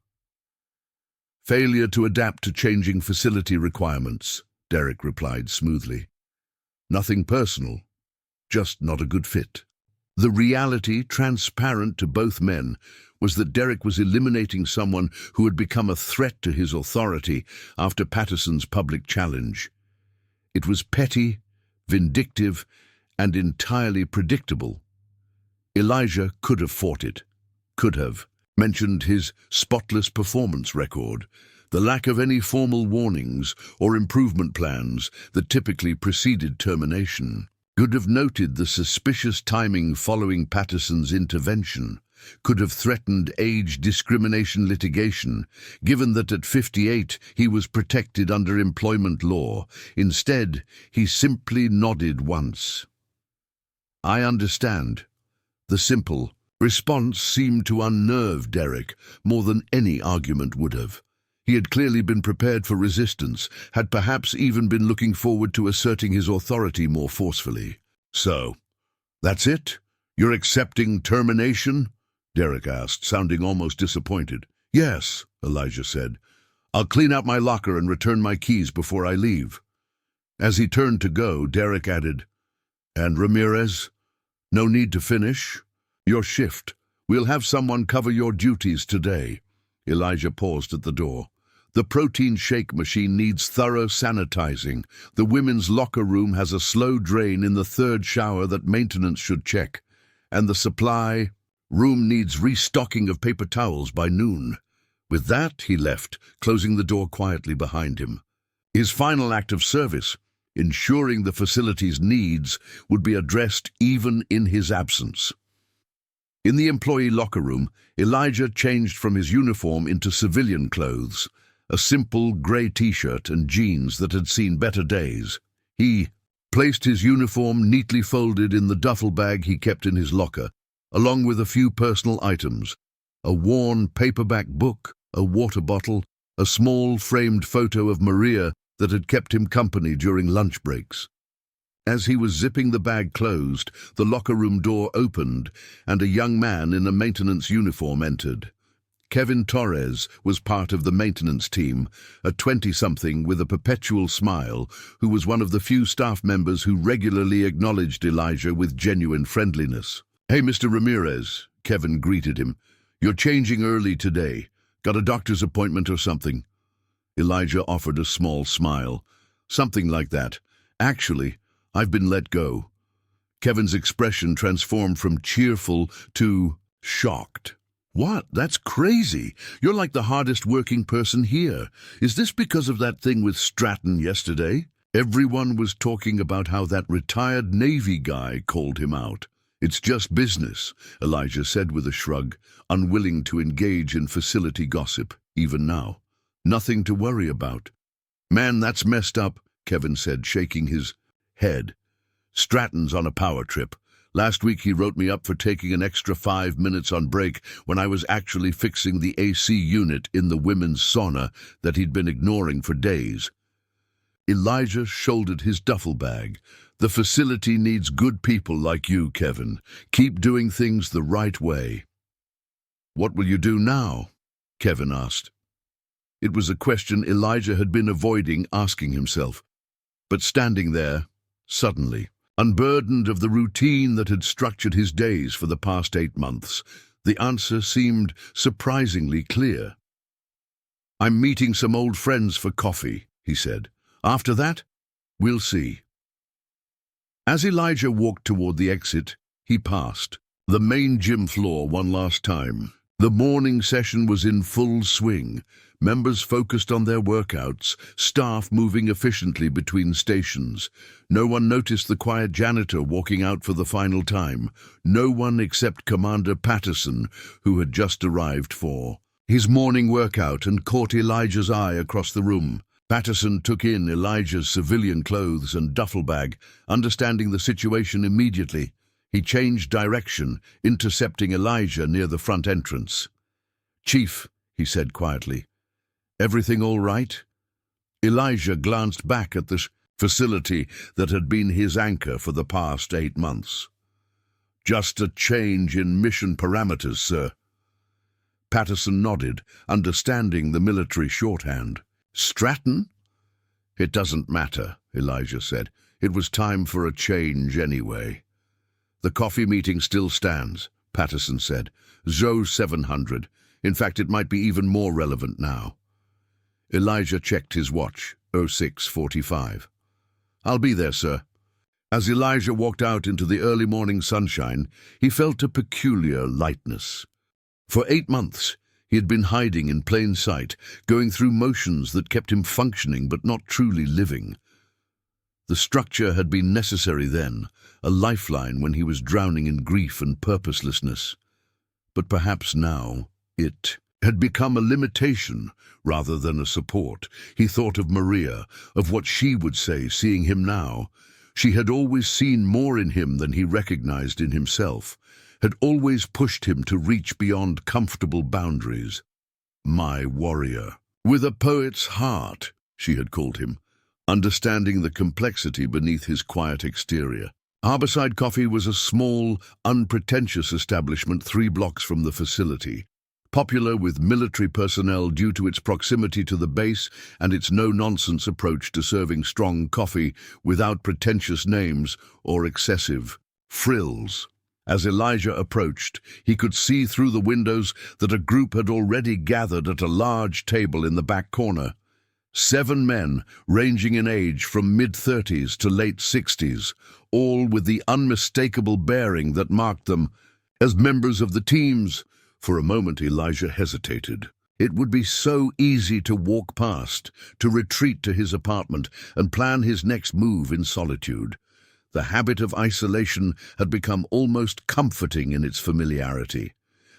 Failure to adapt to changing facility requirements, Derek replied smoothly. Nothing personal, just not a good fit. The reality, transparent to both men, was that Derek was eliminating someone who had become a threat to his authority after Patterson's public challenge. It was petty, vindictive, and entirely predictable. Elijah could have fought it, mentioned his spotless performance record, the lack of any formal warnings or improvement plans that typically preceded termination, could have noted the suspicious timing following Patterson's intervention, could have threatened age discrimination litigation, given that at 58 he was protected under employment law. Instead, he simply nodded once. I understand. The simple response seemed to unnerve Derek more than any argument would have. He had clearly been prepared for resistance, had perhaps even been looking forward to asserting his authority more forcefully. So, that's it? You're accepting termination? Derek asked, sounding almost disappointed. Yes, Elijah said. I'll clean out my locker and return my keys before I leave. As he turned to go, Derek added, And Ramirez? No need to finish. Your shift. We'll have someone cover your duties today. Elijah paused at the door. The protein shake machine needs thorough sanitizing. The women's locker room has a slow drain in the third shower that maintenance should check. And the supply room needs restocking of paper towels by noon. With that, he left, closing the door quietly behind him. His final act of service, ensuring the facility's needs would be addressed even in his absence. In the employee locker room, Elijah changed from his uniform into civilian clothes, a simple grey t-shirt and jeans that had seen better days. He placed his uniform neatly folded in the duffel bag he kept in his locker, along with a few personal items, a worn paperback book, a water bottle, a small framed photo of Maria that had kept him company during lunch breaks. As he was zipping the bag closed, the locker room door opened and a young man in a maintenance uniform entered. Kevin Torres was part of the maintenance team, a 20-something with a perpetual smile, who was one of the few staff members who regularly acknowledged Elijah with genuine friendliness. Hey, Mr. Ramirez, Kevin greeted him. You're changing early today. Got a doctor's appointment or something? Elijah offered a small smile. Something like that. Actually, I've been let go. Kevin's expression transformed from cheerful to shocked. What? That's crazy. You're like the hardest working person here. Is this because of that thing with Stratton yesterday? Everyone was talking about how that retired Navy guy called him out. It's just business, Elijah said with a shrug, unwilling to engage in facility gossip, even now. Nothing to worry about. Man, that's messed up, Kevin said, shaking his Head. Stratton's on a power trip. Last week he wrote me up for taking an extra 5 minutes on break when I was actually fixing the AC unit in the women's sauna that he'd been ignoring for days. Elijah shouldered his duffel bag. The facility needs good people like you, Kevin. Keep doing things the right way. What will you do now? Kevin asked. It was a question Elijah had been avoiding asking himself. But standing there, suddenly, unburdened of the routine that had structured his days for the past 8 months, the answer seemed surprisingly clear. I'm meeting some old friends for coffee, he said. After that, we'll see. As Elijah walked toward the exit, he passed the main gym floor one last time. The morning session was in full swing. Members focused on their workouts, staff moving efficiently between stations. No one noticed the quiet janitor walking out for the final time. No one except Commander Patterson, who had just arrived for his morning workout and caught Elijah's eye across the room. Patterson took in Elijah's civilian clothes and duffel bag, understanding the situation immediately. He changed direction, intercepting Elijah near the front entrance. "Chief," he said quietly, "everything all right?" Elijah glanced back at the facility that had been his anchor for the past 8 months. "Just a change in mission parameters, sir." Patterson nodded, understanding the military shorthand. "Stratton?" "It doesn't matter," Elijah said. "It was time for a change anyway." "The coffee meeting still stands," Patterson said. "ZO 700. In fact, it might be even more relevant now." Elijah checked his watch. 06:45. "I'll be there, sir." As Elijah walked out into the early morning sunshine, he felt a peculiar lightness. For 8 months, he had been hiding in plain sight, going through motions that kept him functioning but not truly living. The structure had been necessary then, a lifeline when he was drowning in grief and purposelessness. But perhaps now it had become a limitation rather than a support. He thought of Maria, of what she would say seeing him now. She had always seen more in him than he recognized in himself, had always pushed him to reach beyond comfortable boundaries. "My warrior." With a poet's heart, she had called him, understanding the complexity beneath his quiet exterior. Harborside Coffee was a small, unpretentious establishment 3 blocks from the facility, popular with military personnel due to its proximity to the base and its no-nonsense approach to serving strong coffee without pretentious names or excessive frills. As Elijah approached, he could see through the windows that a group had already gathered at a large table in the back corner. 7 men, ranging in age from mid-30s to late 60s, all with the unmistakable bearing that marked them as members of the teams. For a moment Elijah hesitated. It would be so easy to walk past, to retreat to his apartment and plan his next move in solitude. The habit of isolation had become almost comforting in its familiarity.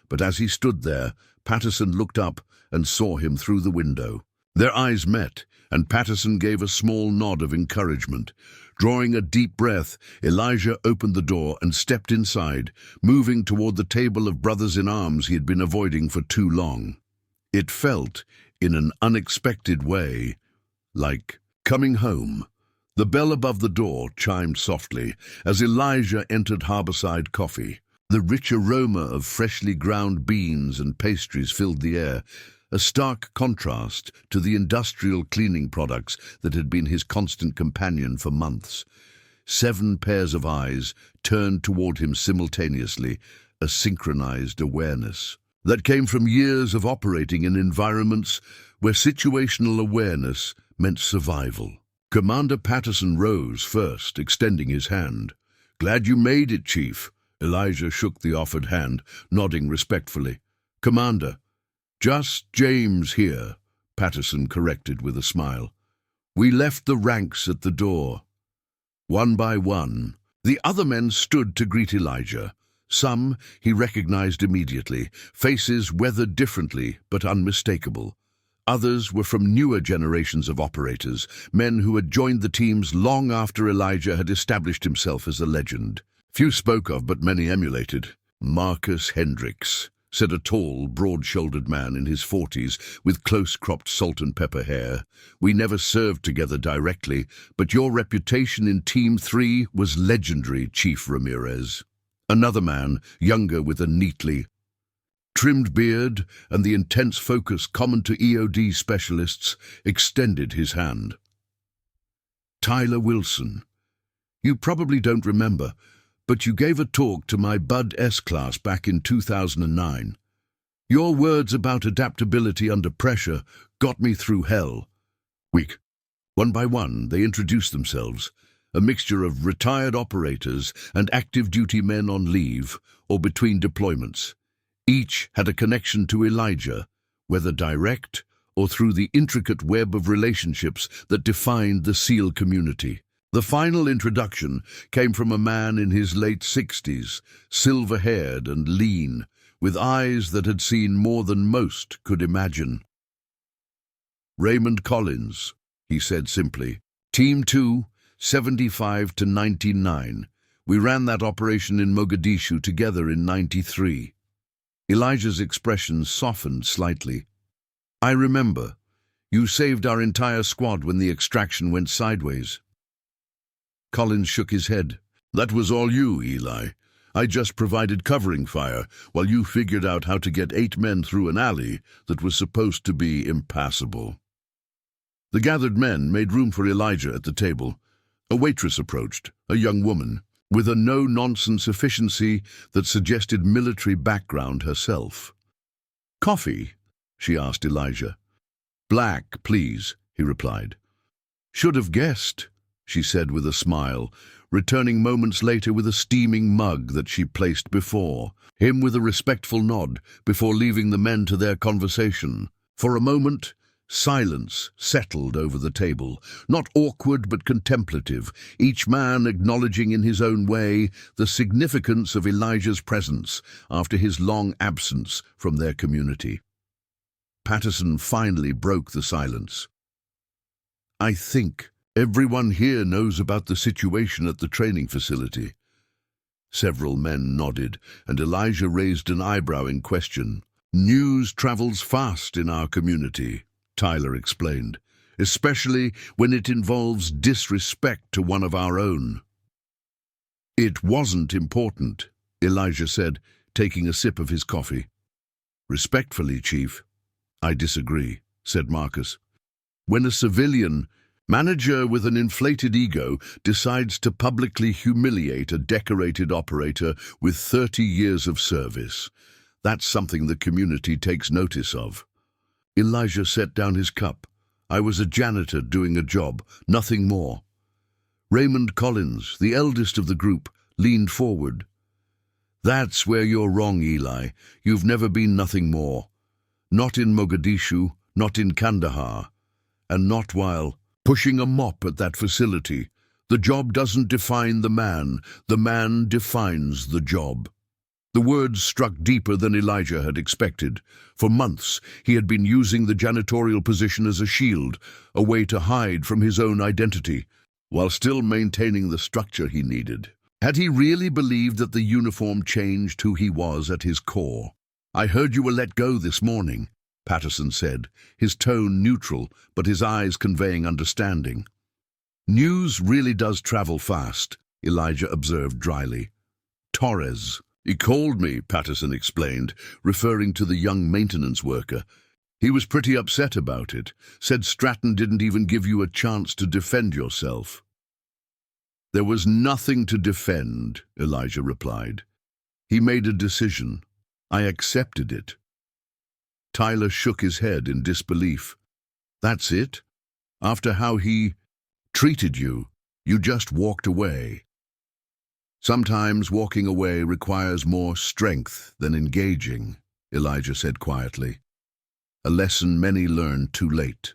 But as he stood there, Patterson looked up and saw him through the window. Their eyes met, and Patterson gave a small nod of encouragement. Drawing a deep breath, Elijah opened the door and stepped inside, moving toward the table of brothers-in-arms he had been avoiding for too long. It felt, in an unexpected way, like coming home. The bell above the door chimed softly as Elijah entered Harborside Coffee. The rich aroma of freshly ground beans and pastries filled the air, a stark contrast to the industrial cleaning products that had been his constant companion for months. 7 pairs of eyes turned toward him simultaneously, a synchronized awareness that came from years of operating in environments where situational awareness meant survival. Commander Patterson rose first, extending his hand. "Glad you made it, Chief." Elijah shook the offered hand, nodding respectfully. "Commander." "Just James here," Patterson corrected with a smile. "We left the ranks at the door." One by one, the other men stood to greet Elijah. Some he recognized immediately, faces weathered differently but unmistakable. Others were from newer generations of operators, men who had joined the teams long after Elijah had established himself as a legend. Few spoke of, but many emulated. Marcus Hendricks, said a tall, broad-shouldered man in his 40s with close-cropped salt and pepper hair. We never served together directly, but your reputation in Team 3 was legendary, Chief Ramirez. Another man, younger with a neatly trimmed beard and the intense focus common to EOD specialists, extended his hand. Tyler Wilson. You probably don't remember, but you gave a talk to my Bud S class back in 2009. Your words about adaptability under pressure got me through hell. Weak. One by one, they introduced themselves, a mixture of retired operators and active duty men on leave or between deployments. Each had a connection to Elijah, whether direct or through the intricate web of relationships that defined the SEAL community. The final introduction came from a man in his late 60s, silver-haired and lean, with eyes that had seen more than most could imagine. Raymond Collins, he said simply. Team 2, 75 to 99. We ran that operation in Mogadishu together in 93. Elijah's expression softened slightly. I remember. You saved our entire squad when the extraction went sideways. Collins shook his head. That was all you, Eli. I just provided covering fire while you figured out how to get 8 men through an alley that was supposed to be impassable. The gathered men made room for Elijah at the table. A waitress approached, a young woman, with a no-nonsense efficiency that suggested military background herself. Coffee? She asked Elijah. Black, please, he replied. Should have guessed, she said with a smile, returning moments later with a steaming mug that she placed before him with a respectful nod before leaving the men to their conversation. For a moment, silence settled over the table, not awkward but contemplative, each man acknowledging in his own way the significance of Elijah's presence after his long absence from their community. Patterson finally broke the silence. I think everyone here knows about the situation at the training facility. Several men nodded, and Elijah raised an eyebrow in question. News travels fast in our community, Tyler explained, especially when it involves disrespect to one of our own. It wasn't important, Elijah said, taking a sip of his coffee. Respectfully, Chief. I disagree, said Marcus. When a civilian manager with an inflated ego decides to publicly humiliate a decorated operator with 30 years of service, that's something the community takes notice of. Elijah set down his cup. I was a janitor doing a job, nothing more. Raymond Collins, the eldest of the group, leaned forward. That's where you're wrong, Eli. You've never been nothing more. Not in Mogadishu, not in Kandahar, and not while pushing a mop at that facility. The job doesn't define the man defines the job. The words struck deeper than Elijah had expected. For months, he had been using the janitorial position as a shield, a way to hide from his own identity, while still maintaining the structure he needed. Had he really believed that the uniform changed who he was at his core? I heard you were let go this morning, Patterson said, his tone neutral, but his eyes conveying understanding. News really does travel fast, Elijah observed dryly. Torres. He called me, Patterson explained, referring to the young maintenance worker. He was pretty upset about it, said Stratton didn't even give you a chance to defend yourself. There was nothing to defend, Elijah replied. He made a decision. I accepted it. Tyler shook his head in disbelief. That's it? After how he treated you, you just walked away. Sometimes walking away requires more strength than engaging, Elijah said quietly. A lesson many learned too late.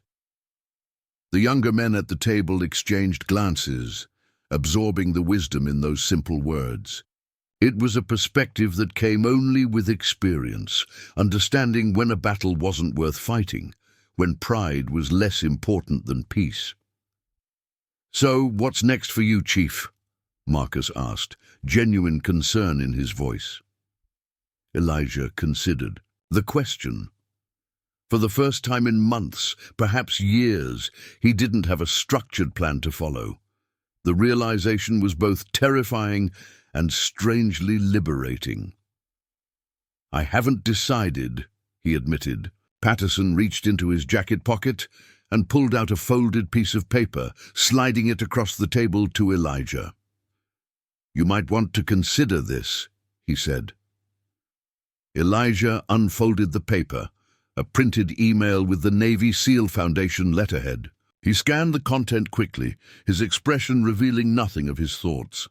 The younger men at the table exchanged glances, absorbing the wisdom in those simple words. It was a perspective that came only with experience, understanding when a battle wasn't worth fighting, when pride was less important than peace. "So, what's next for you, Chief?" Marcus asked, genuine concern in his voice. Elijah considered the question. For the first time in months, perhaps years, he didn't have a structured plan to follow. The realization was both terrifying and strangely liberating. "I haven't decided," he admitted. Patterson reached into his jacket pocket and pulled out a folded piece of paper, sliding it across the table to Elijah. "You might want to consider this," he said. Elijah unfolded the paper, a printed email with the Navy SEAL Foundation letterhead. He scanned the content quickly, his expression revealing nothing of his thoughts.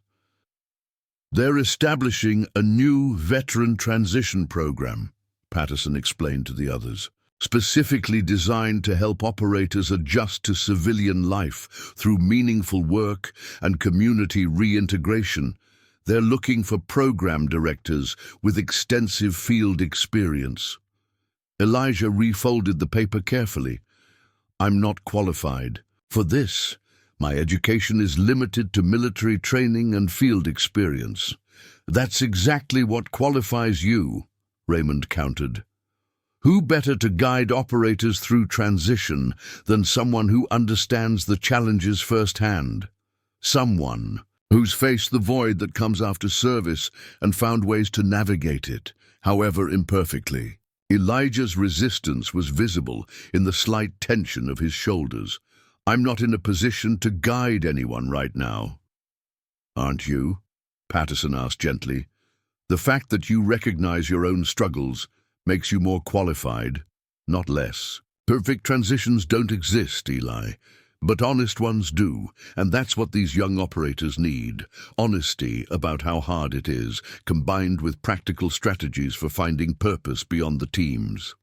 "They're establishing a new veteran transition program," Patterson explained to the others, "specifically designed to help operators adjust to civilian life through meaningful work and community reintegration. They're looking for program directors with extensive field experience." Elijah refolded the paper carefully. "I'm not qualified for this. My education is limited to military training and field experience." "That's exactly what qualifies you," Raymond countered. "Who better to guide operators through transition than someone who understands the challenges firsthand? Someone who's faced the void that comes after service and found ways to navigate it, however imperfectly." Elijah's resistance was visible in the slight tension of his shoulders. "I'm not in a position to guide anyone right now." "Aren't you?" Patterson asked gently. "The fact that you recognize your own struggles makes you more qualified, not less. Perfect transitions don't exist, Eli, but honest ones do, and that's what these young operators need. Honesty about how hard it is, combined with practical strategies for finding purpose beyond the teams."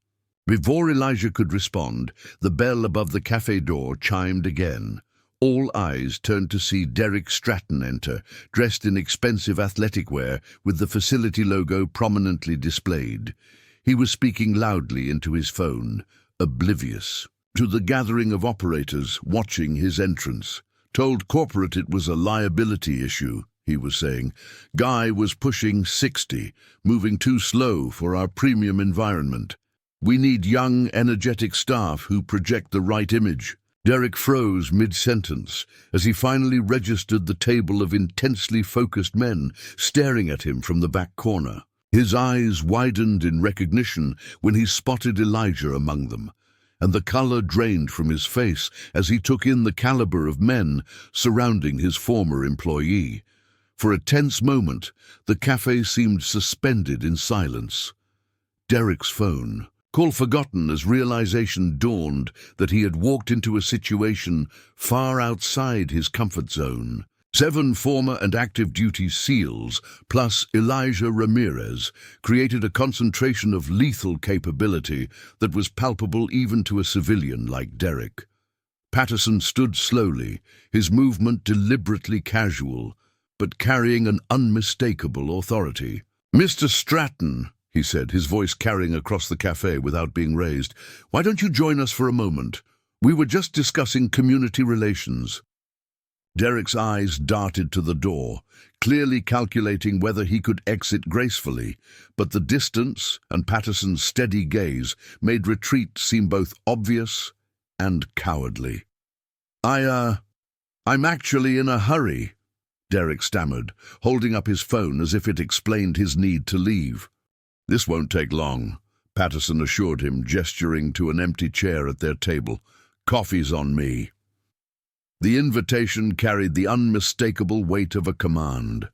Before Elijah could respond, the bell above the cafe door chimed again. All eyes turned to see Derek Stratton enter, dressed in expensive athletic wear with the facility logo prominently displayed. He was speaking loudly into his phone, oblivious to the gathering of operators watching his entrance. "Told corporate it was a liability issue," he was saying. "Guy was pushing 60, moving too slow for our premium environment. We need young, energetic staff who project the right image." Derek froze mid-sentence as he finally registered the table of intensely focused men staring at him from the back corner. His eyes widened in recognition when he spotted Elijah among them, and the color drained from his face as he took in the caliber of men surrounding his former employee. For a tense moment, the cafe seemed suspended in silence. Derek's phone. Call forgotten as realization dawned that he had walked into a situation far outside his comfort zone. 7 former and active duty SEALs, plus Elijah Ramirez, created a concentration of lethal capability that was palpable even to a civilian like Derek. Patterson stood slowly, his movement deliberately casual, but carrying an unmistakable authority. "Mr. Stratton," he said, his voice carrying across the cafe without being raised, "why don't you join us for a moment? We were just discussing community relations." Derek's eyes darted to the door, clearly calculating whether he could exit gracefully, but the distance and Patterson's steady gaze made retreat seem both obvious and cowardly. I'm actually in a hurry," Derek stammered, holding up his phone as if it explained his need to leave. "This won't take long," Patterson assured him, gesturing to an empty chair at their table. "Coffee's on me." The invitation carried the unmistakable weight of a command.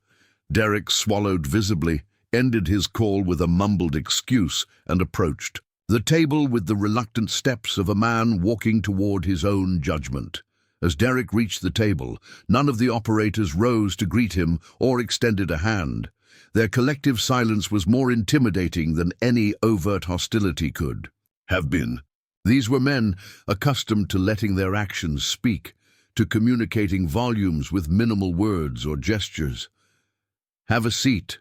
Derek swallowed visibly, ended his call with a mumbled excuse, and approached the table with the reluctant steps of a man walking toward his own judgment. As Derek reached the table, none of the operators rose to greet him or extended a hand. Their collective silence was more intimidating than any overt hostility could have been. These were men accustomed to letting their actions speak, to communicating volumes with minimal words or gestures. "Have a seat,"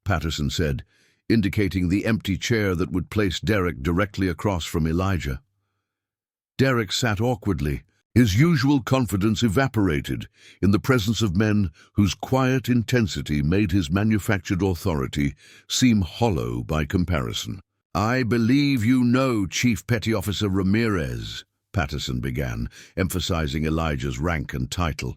Patterson said, indicating the empty chair that would place Derek directly across from Elijah. Derek sat awkwardly. His usual confidence evaporated in the presence of men whose quiet intensity made his manufactured authority seem hollow by comparison. "I believe you know Chief Petty Officer Ramirez," Patterson began, emphasizing Elijah's rank and title.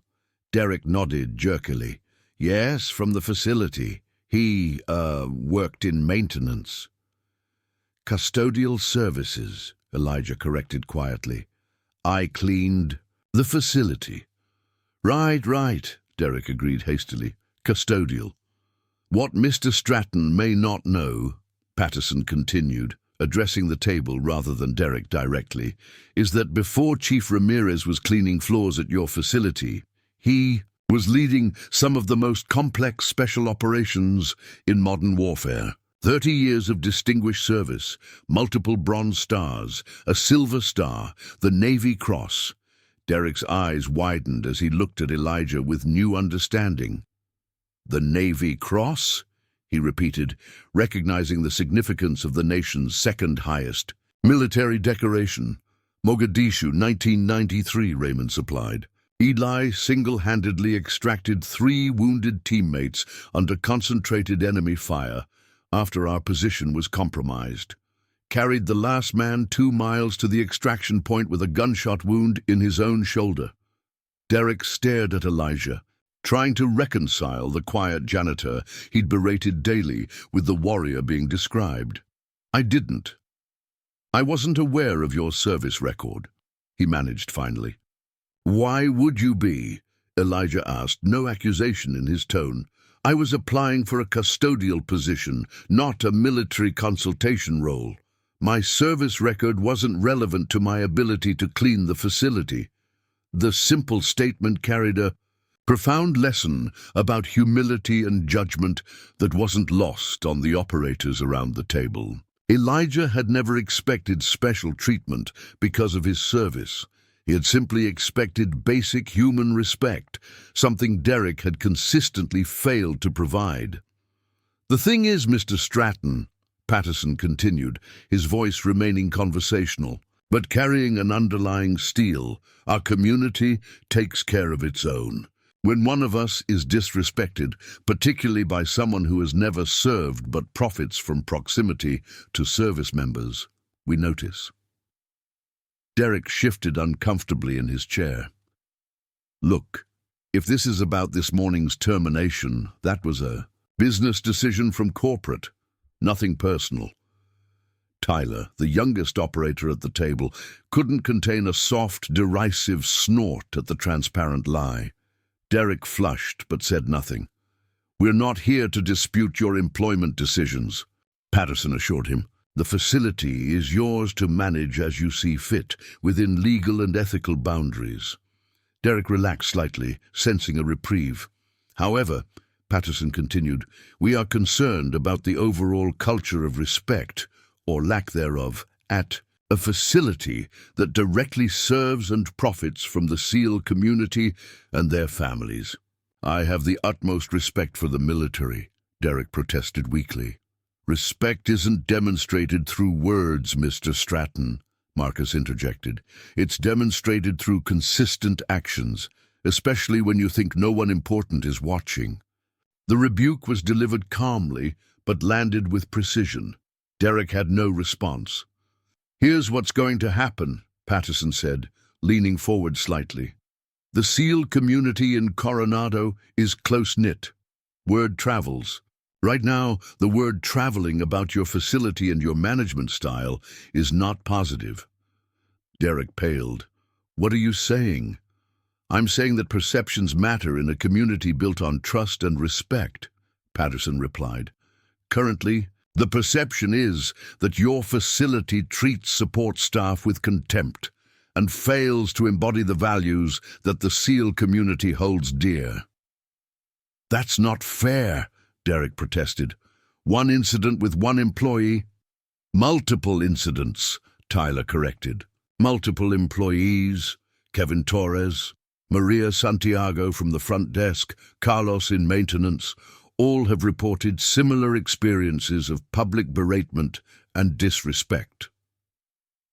Derek nodded jerkily. "Yes, from the facility. He, worked in maintenance." "Custodial services," Elijah corrected quietly. "I cleaned the facility." Right, Derek agreed hastily. "Custodial." "What Mr. Stratton may not know," Patterson continued, addressing the table rather than Derek directly, "is that before Chief Ramirez was cleaning floors at your facility, he was leading some of the most complex special operations in modern warfare. 30 years of distinguished service, multiple Bronze Stars, a Silver Star, the Navy Cross." Derek's eyes widened as he looked at Elijah with new understanding. "The Navy Cross?" he repeated, recognizing the significance of the nation's second highest military decoration. "Mogadishu, 1993, Raymond supplied. Eli single-handedly extracted 3 wounded teammates under concentrated enemy fire after our position was compromised. Carried the last man 2 miles to the extraction point with a gunshot wound in his own shoulder." Derek stared at Elijah, trying to reconcile the quiet janitor he'd berated daily with the warrior being described. "I wasn't aware of your service record," he managed finally. "Why would you be?" Elijah asked, no accusation in his tone. "I was applying for a custodial position, not a military consultation role. My service record wasn't relevant to my ability to clean the facility." The simple statement carried a profound lesson about humility and judgment that wasn't lost on the operators around the table. Elijah had never expected special treatment because of his service. He had simply expected basic human respect, something Derek had consistently failed to provide. "The thing is, Mr. Stratton," Patterson continued, his voice remaining conversational, but carrying an underlying steel, "our community takes care of its own. When one of us is disrespected, particularly by someone who has never served but profits from proximity to service members, we notice." Derek shifted uncomfortably in his chair. "Look, if this is about this morning's termination, that was a business decision from corporate, nothing personal." Tyler, the youngest operator at the table, couldn't contain a soft, derisive snort at the transparent lie. Derek flushed but said nothing. "We're not here to dispute your employment decisions," Patterson assured him. "The facility is yours to manage as you see fit, within legal and ethical boundaries." Derek relaxed slightly, sensing a reprieve. "However," Patterson continued, "we are concerned about the overall culture of respect, or lack thereof, at a facility that directly serves and profits from the SEAL community and their families." "I have the utmost respect for the military," Derek protested weakly. "Respect isn't demonstrated through words, Mr. Stratton," Marcus interjected. "It's demonstrated through consistent actions, especially when you think no one important is watching." The rebuke was delivered calmly, but landed with precision. Derek had no response. "Here's what's going to happen," Patterson said, leaning forward slightly. "The SEAL community in Coronado is close-knit. Word travels. Right now, the word traveling about your facility and your management style is not positive." Derek paled. "What are you saying?" "I'm saying that perceptions matter in a community built on trust and respect," Patterson replied. "Currently, the perception is that your facility treats support staff with contempt and fails to embody the values that the SEAL community holds dear." "That's not fair," Derek protested. "One incident with one employee—" "Multiple incidents," Tyler corrected. "Multiple employees, Kevin Torres, Maria Santiago from the front desk, Carlos in maintenance, all have reported similar experiences of public beratement and disrespect."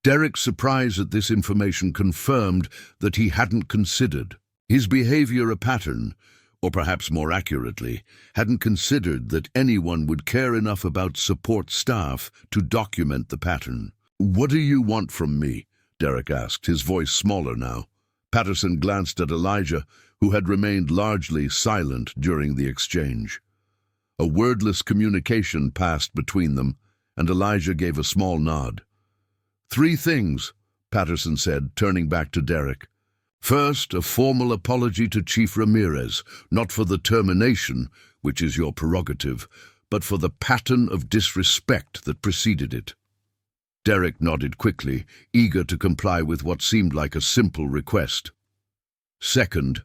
Derek's surprise at this information confirmed that he hadn't considered his behavior a pattern, or perhaps more accurately, hadn't considered that anyone would care enough about support staff to document the pattern. "What do you want from me?" Derek asked, his voice smaller now. Patterson glanced at Elijah, who had remained largely silent during the exchange. A wordless communication passed between them, and Elijah gave a small nod. "3 things," Patterson said, turning back to Derek. "First, a formal apology to Chief Ramirez, not for the termination, which is your prerogative, but for the pattern of disrespect that preceded it." Derek nodded quickly, eager to comply with what seemed like a simple request. "Second,"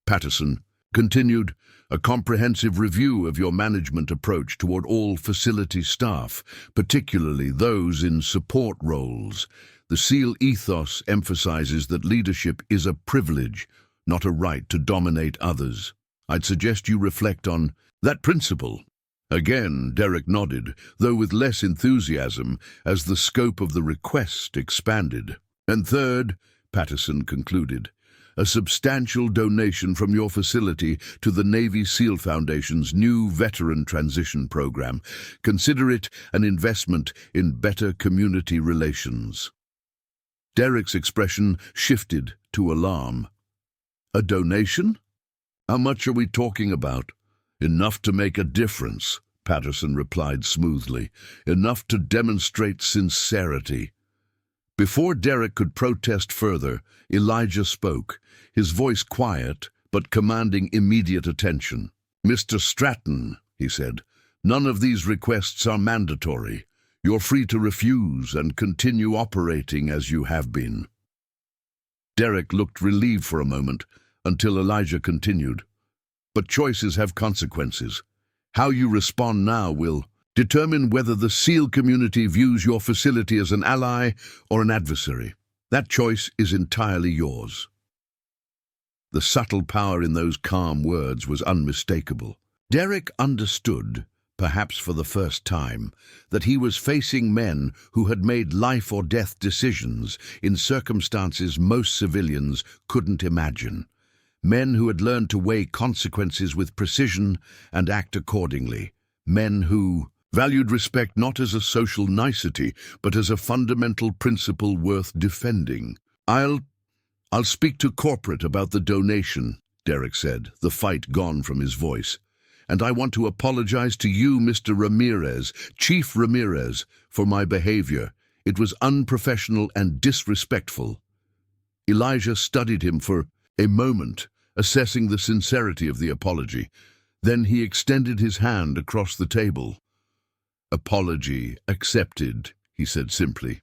Patterson continued, "a comprehensive review of your management approach toward all facility staff, particularly those in support roles. The SEAL ethos emphasizes that leadership is a privilege, not a right to dominate others. I'd suggest you reflect on that principle." Again, Derek nodded, though with less enthusiasm, as the scope of the request expanded. "And third," Patterson concluded, "a substantial donation from your facility to the Navy SEAL Foundation's new veteran transition program. Consider it an investment in better community relations." Derek's expression shifted to alarm. "A donation? How much are we talking about?" "Enough to make a difference," Patterson replied smoothly. "Enough to demonstrate sincerity." Before Derek could protest further, Elijah spoke, his voice quiet but commanding immediate attention. "Mr. Stratton," he said, "none of these requests are mandatory. You're free to refuse and continue operating as you have been." Derek looked relieved for a moment, until Elijah continued. "But choices have consequences. How you respond now will determine whether the SEAL community views your facility as an ally or an adversary. That choice is entirely yours." The subtle power in those calm words was unmistakable. Derek understood, perhaps for the first time, that he was facing men who had made life-or-death decisions in circumstances most civilians couldn't imagine. Men who had learned to weigh consequences with precision and act accordingly. Men who valued respect not as a social nicety, but as a fundamental principle worth defending. I'll speak to corporate about the donation," Derek said, the fight gone from his voice. "And I want to apologize to you, Mr. Ramirez, Chief Ramirez, for my behavior. It was unprofessional and disrespectful." Elijah studied him for a moment, assessing the sincerity of the apology. Then he extended his hand across the table. "Apology accepted," he said simply.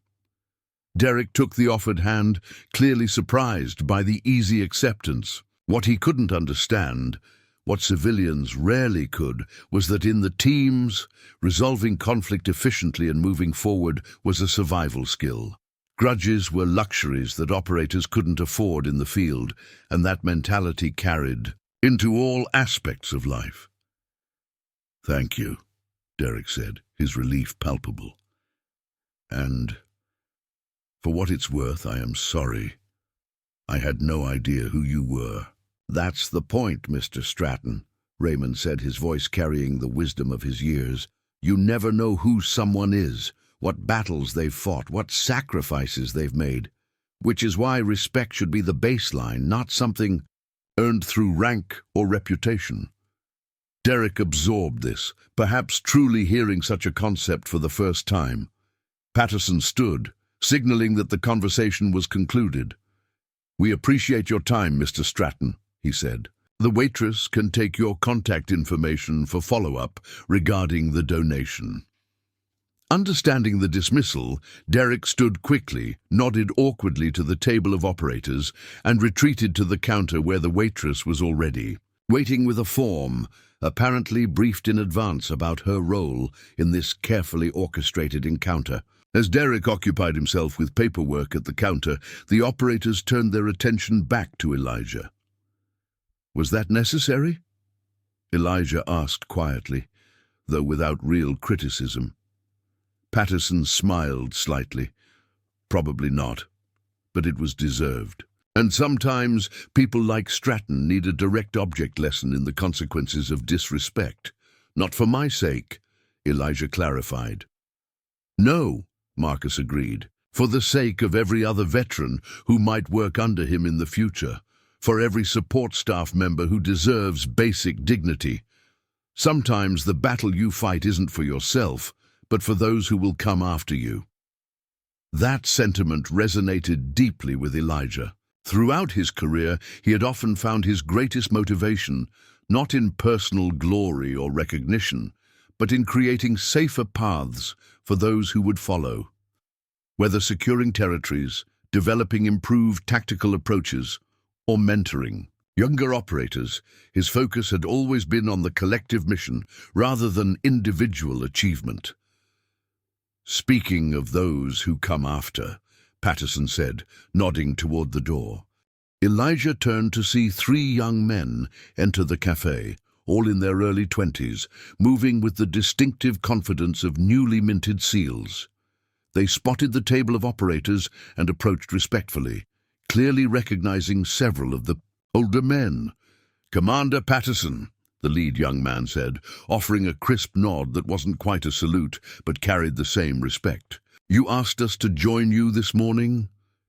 Derek took the offered hand, clearly surprised by the easy acceptance. What he couldn't understand, what civilians rarely could, was that in the teams, resolving conflict efficiently and moving forward was a survival skill. Grudges were luxuries that operators couldn't afford in the field, and that mentality carried into all aspects of life. "Thank you," Derek said, his relief palpable. "And for what it's worth, I am sorry. I had no idea who you were." "That's the point, Mr. Stratton," Raymond said, his voice carrying the wisdom of his years. "You never know who someone is, what battles they've fought, what sacrifices they've made, which is why respect should be the baseline, not something earned through rank or reputation." Derek absorbed this, perhaps truly hearing such a concept for the first time. Patterson stood, signaling that the conversation was concluded. "We appreciate your time, Mr. Stratton," he said. "The waitress can take your contact information for follow-up regarding the donation." Understanding the dismissal, Derek stood quickly, nodded awkwardly to the table of operators, and retreated to the counter where the waitress was already waiting with a form, apparently briefed in advance about her role in this carefully orchestrated encounter. As Derek occupied himself with paperwork at the counter, the operators turned their attention back to Elijah. "Was that necessary?" Elijah asked quietly, though without real criticism. Patterson smiled slightly. Probably not, but it was deserved. And sometimes people like Stratton need a direct object lesson in the consequences of disrespect. Not for my sake, Elijah clarified. No, Marcus agreed, for the sake of every other veteran who might work under him in the future, for every support staff member who deserves basic dignity. Sometimes the battle you fight isn't for yourself, but for those who will come after you. That sentiment resonated deeply with Elijah. Throughout his career, he had often found his greatest motivation not in personal glory or recognition, but in creating safer paths for those who would follow. Whether securing territories, developing improved tactical approaches, or mentoring younger operators, his focus had always been on the collective mission rather than individual achievement. Speaking of those who come after, Patterson said, nodding toward the door. Elijah turned to see 3 young men enter the cafe, all in their early 20s, moving with the distinctive confidence of newly minted seals. They spotted the table of operators and approached respectfully, clearly recognizing several of the older men. "Commander Patterson," the lead young man said, offering a crisp nod that wasn't quite a salute, but carried the same respect. "You asked us to join you this morning?"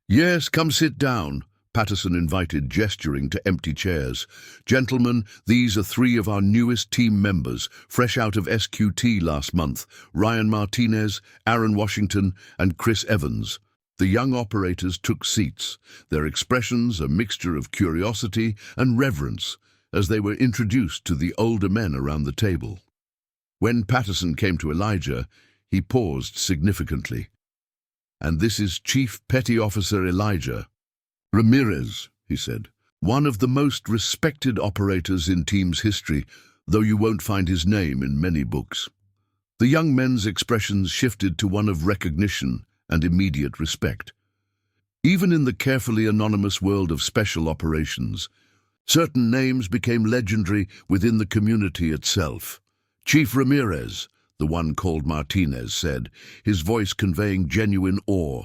"Yes, come sit down," Patterson invited, gesturing to empty chairs. "Gentlemen, these are 3 of our newest team members, fresh out of SQT last month, Ryan Martinez, Aaron Washington, and Chris Evans." The young operators took seats, their expressions a mixture of curiosity and reverence, as they were introduced to the older men around the table. When Patterson came to Elijah, he paused significantly. "And this is Chief Petty Officer Elijah Ramirez," he said, "one of the most respected operators in team's history, though you won't find his name in many books." The young men's expressions shifted to one of recognition and immediate respect. Even in the carefully anonymous world of special operations, certain names became legendary within the community itself. "Chief Ramirez," the one called Martinez said, his voice conveying genuine awe.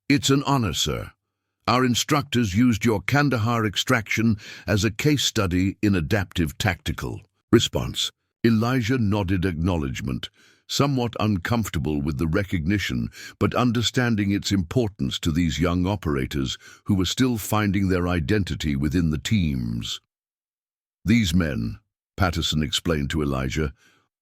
"It's an honor, sir. Our instructors used your Kandahar extraction as a case study in adaptive tactical response." Elijah nodded acknowledgement, somewhat uncomfortable with the recognition, but understanding its importance to these young operators who were still finding their identity within the teams. "These men," Patterson explained to Elijah,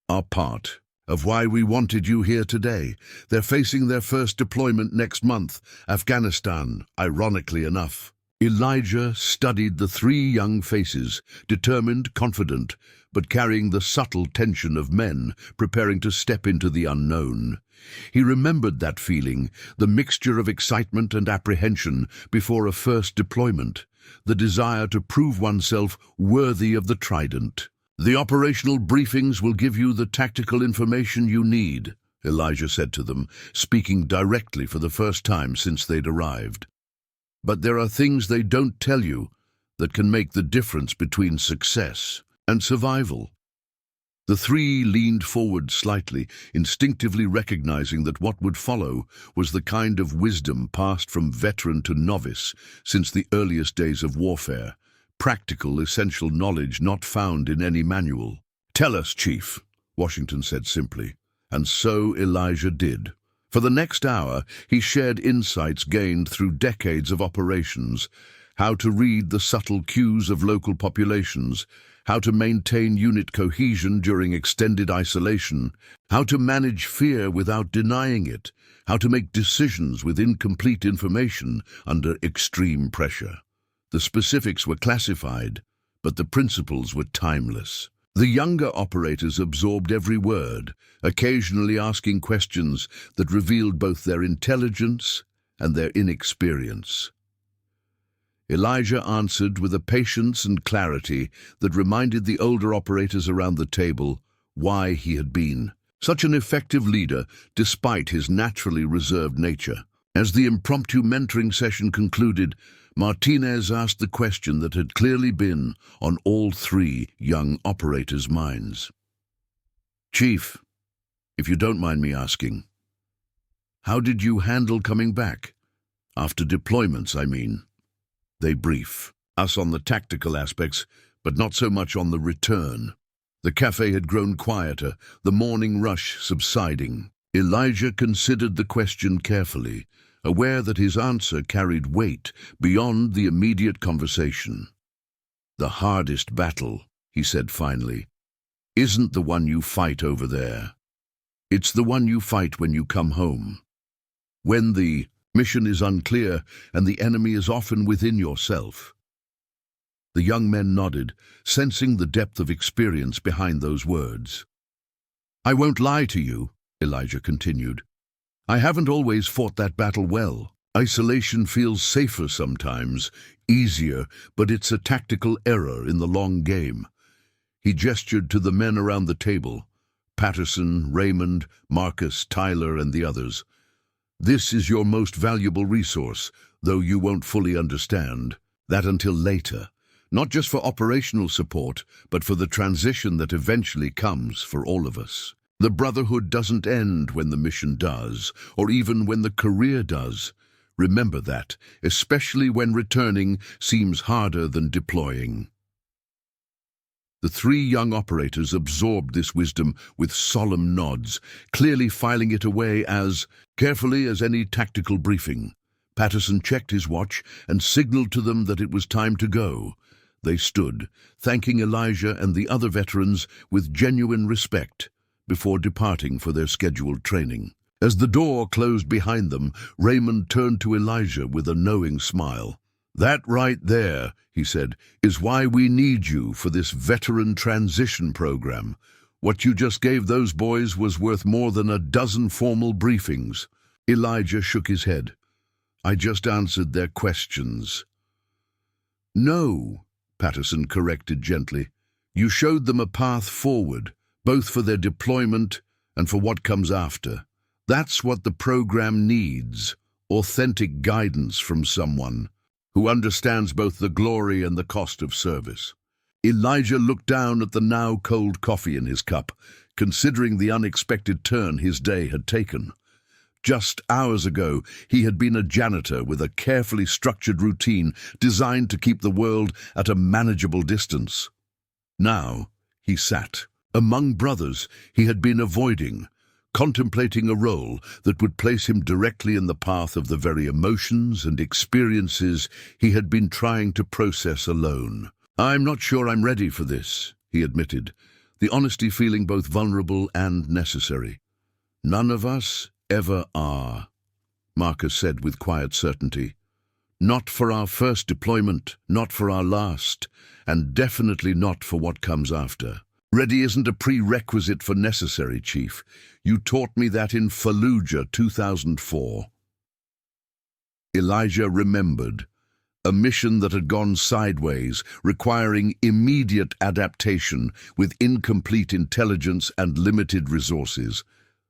"are part of why we wanted you here today. They're facing their first deployment next month, Afghanistan, ironically enough." Elijah studied the 3 young faces, determined, confident, but carrying the subtle tension of men preparing to step into the unknown. He remembered that feeling, the mixture of excitement and apprehension before a first deployment, the desire to prove oneself worthy of the trident. "The operational briefings will give you the tactical information you need," Elijah said to them, speaking directly for the first time since they'd arrived. "But there are things they don't tell you that can make the difference between success and survival." The 3 leaned forward slightly, instinctively recognizing that what would follow was the kind of wisdom passed from veteran to novice since the earliest days of warfare, practical, essential knowledge not found in any manual. "Tell us, Chief," Washington said simply, and so Elijah did. For the next hour, he shared insights gained through decades of operations, how to read the subtle cues of local populations, how to maintain unit cohesion during extended isolation, how to manage fear without denying it, how to make decisions with incomplete information under extreme pressure. The specifics were classified, but the principles were timeless. The younger operators absorbed every word, occasionally asking questions that revealed both their intelligence and their inexperience. Elijah answered with a patience and clarity that reminded the older operators around the table why he had been such an effective leader despite his naturally reserved nature. As the impromptu mentoring session concluded, Martinez asked the question that had clearly been on all 3 young operators' minds. "Chief, if you don't mind me asking, how did you handle coming back?" After deployments, I mean. They brief us on the tactical aspects, but not so much on the return. The cafe had grown quieter, the morning rush subsiding. Elijah considered the question carefully, aware that his answer carried weight beyond the immediate conversation. "The hardest battle," he said finally, "isn't the one you fight over there. It's the one you fight when you come home. When the mission is unclear and the enemy is often within yourself." The young men nodded, sensing the depth of experience behind those words. "I won't lie to you," Elijah continued. "I haven't always fought that battle well. Isolation feels safer sometimes, easier, but it's a tactical error in the long game." He gestured to the men around the table, Patterson, Raymond, Marcus, Tyler, and the others. "This is your most valuable resource, though you won't fully understand that until later. Not just for operational support, but for the transition that eventually comes for all of us. The brotherhood doesn't end when the mission does, or even when the career does. Remember that, especially when returning seems harder than deploying." The three young operators absorbed this wisdom with solemn nods, clearly filing it away as carefully as any tactical briefing. Patterson checked his watch and signaled to them that it was time to go. They stood, thanking Elijah and the other veterans with genuine respect, before departing for their scheduled training. As the door closed behind them, Raymond turned to Elijah with a knowing smile. "That right there," he said, "is why we need you for this veteran transition program. What you just gave those boys was worth more than a dozen formal briefings." Elijah shook his head. "I just answered their questions." "No," Patterson corrected gently. "You showed them a path forward, both for their deployment and for what comes after. That's what the program needs, authentic guidance from someone who understands both the glory and the cost of service." Elijah looked down at the now cold coffee in his cup, considering the unexpected turn his day had taken. Just hours ago, he had been a janitor with a carefully structured routine designed to keep the world at a manageable distance. Now, he sat among brothers he had been avoiding, contemplating a role that would place him directly in the path of the very emotions and experiences he had been trying to process alone. "I'm not sure I'm ready for this," he admitted, the honesty feeling both vulnerable and necessary. "None of us ever are," Marcus said with quiet certainty. "Not for our first deployment, not for our last, and definitely not for what comes after. Ready isn't a prerequisite for necessary, Chief. You taught me that in Fallujah 2004. Elijah remembered. A mission that had gone sideways, requiring immediate adaptation with incomplete intelligence and limited resources.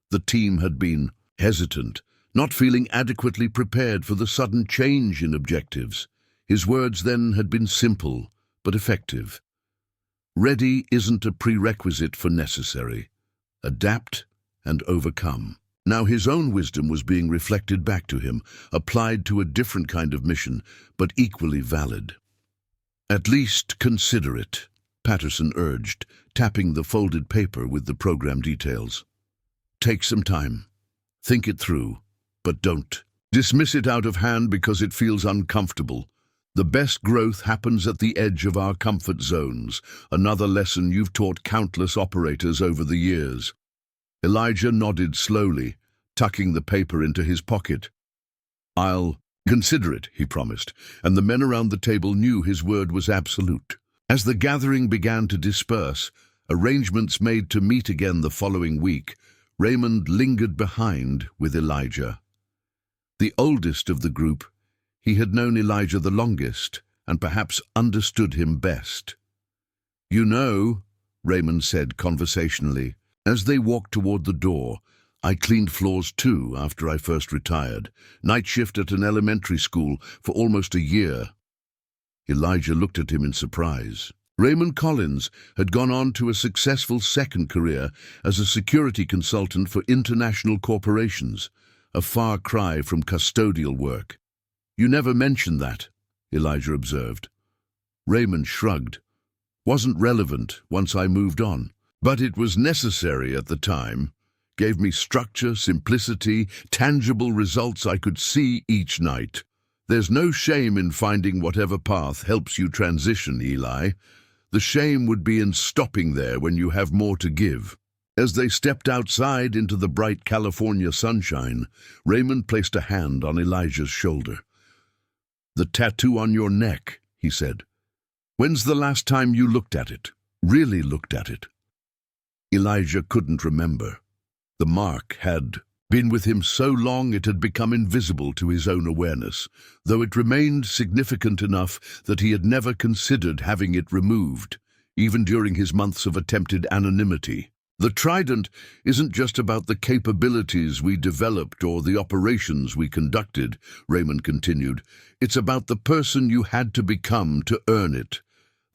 The team had been hesitant, not feeling adequately prepared for the sudden change in objectives. His words then had been simple, but effective. Ready isn't a prerequisite for necessary. Adapt and overcome. Now his own wisdom was being reflected back to him, applied to a different kind of mission, but equally valid. "At least consider it," Patterson urged, tapping the folded paper with the program details. "Take some time. Think it through, but don't dismiss it out of hand because it feels uncomfortable. The best growth happens at the edge of our comfort zones, another lesson you've taught countless operators over the years." Elijah nodded slowly, tucking the paper into his pocket. "I'll consider it," he promised, and the men around the table knew his word was absolute. As the gathering began to disperse, arrangements made to meet again the following week, Raymond lingered behind with Elijah. The oldest of the group, he had known Elijah the longest and perhaps understood him best. "You know," Raymond said conversationally, as they walked toward the door, "I cleaned floors too after I first retired. Night shift at an elementary school for almost a year." Elijah looked at him in surprise. Raymond Collins had gone on to a successful second career as a security consultant for international corporations, a far cry from custodial work. You never mentioned that, Elijah observed. Raymond shrugged. Wasn't relevant once I moved on. But it was necessary at the time. Gave me structure, simplicity, tangible results I could see each night. There's no shame in finding whatever path helps you transition, Eli. The shame would be in stopping there when you have more to give. As they stepped outside into the bright California sunshine, Raymond placed a hand on Elijah's shoulder. "The tattoo on your neck," he said. "When's the last time you looked at it? Really looked at it?" Elijah couldn't remember. The mark had been with him so long it had become invisible to his own awareness, though it remained significant enough that he had never considered having it removed, even during his months of attempted anonymity. The trident isn't just about the capabilities we developed or the operations we conducted, Raymond continued. It's about the person you had to become to earn it.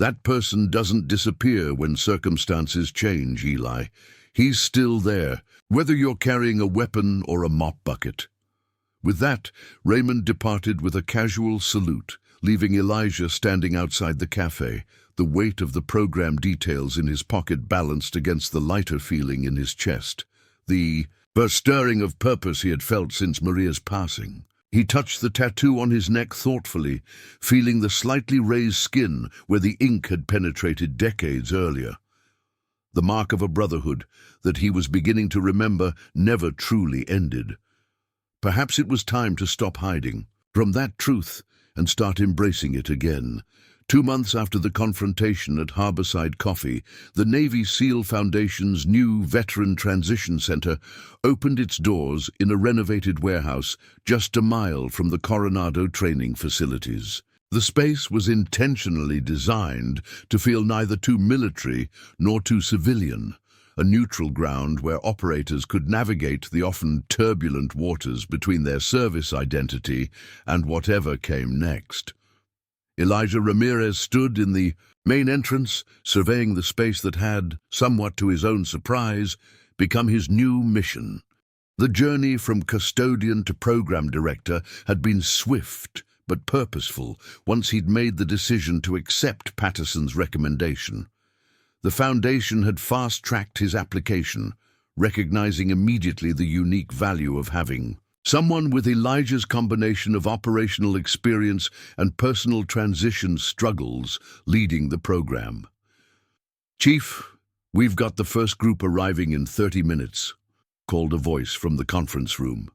That person doesn't disappear when circumstances change, Eli. He's still there, whether you're carrying a weapon or a mop bucket. With that, Raymond departed with a casual salute, leaving Elijah standing outside the cafe, the weight of the program details in his pocket balanced against the lighter feeling in his chest, the stirring of purpose he had felt since Maria's passing. He touched the tattoo on his neck thoughtfully, feeling the slightly raised skin where the ink had penetrated decades earlier. The mark of a brotherhood that he was beginning to remember never truly ended. Perhaps it was time to stop hiding from that truth and start embracing it again. 2 months after the confrontation at Harborside Coffee, the Navy SEAL Foundation's new Veteran Transition Center opened its doors in a renovated warehouse just a mile from the Coronado training facilities. The space was intentionally designed to feel neither too military nor too civilian, a neutral ground where operators could navigate the often turbulent waters between their service identity and whatever came next. Elijah Ramirez stood in the main entrance, surveying the space that had, somewhat to his own surprise, become his new mission. The journey from custodian to program director had been swift but purposeful once he'd made the decision to accept Patterson's recommendation. The Foundation had fast-tracked his application, recognizing immediately the unique value of having someone with Elijah's combination of operational experience and personal transition struggles leading the program. "Chief, we've got the first group arriving in 30 minutes, called a voice from the conference room.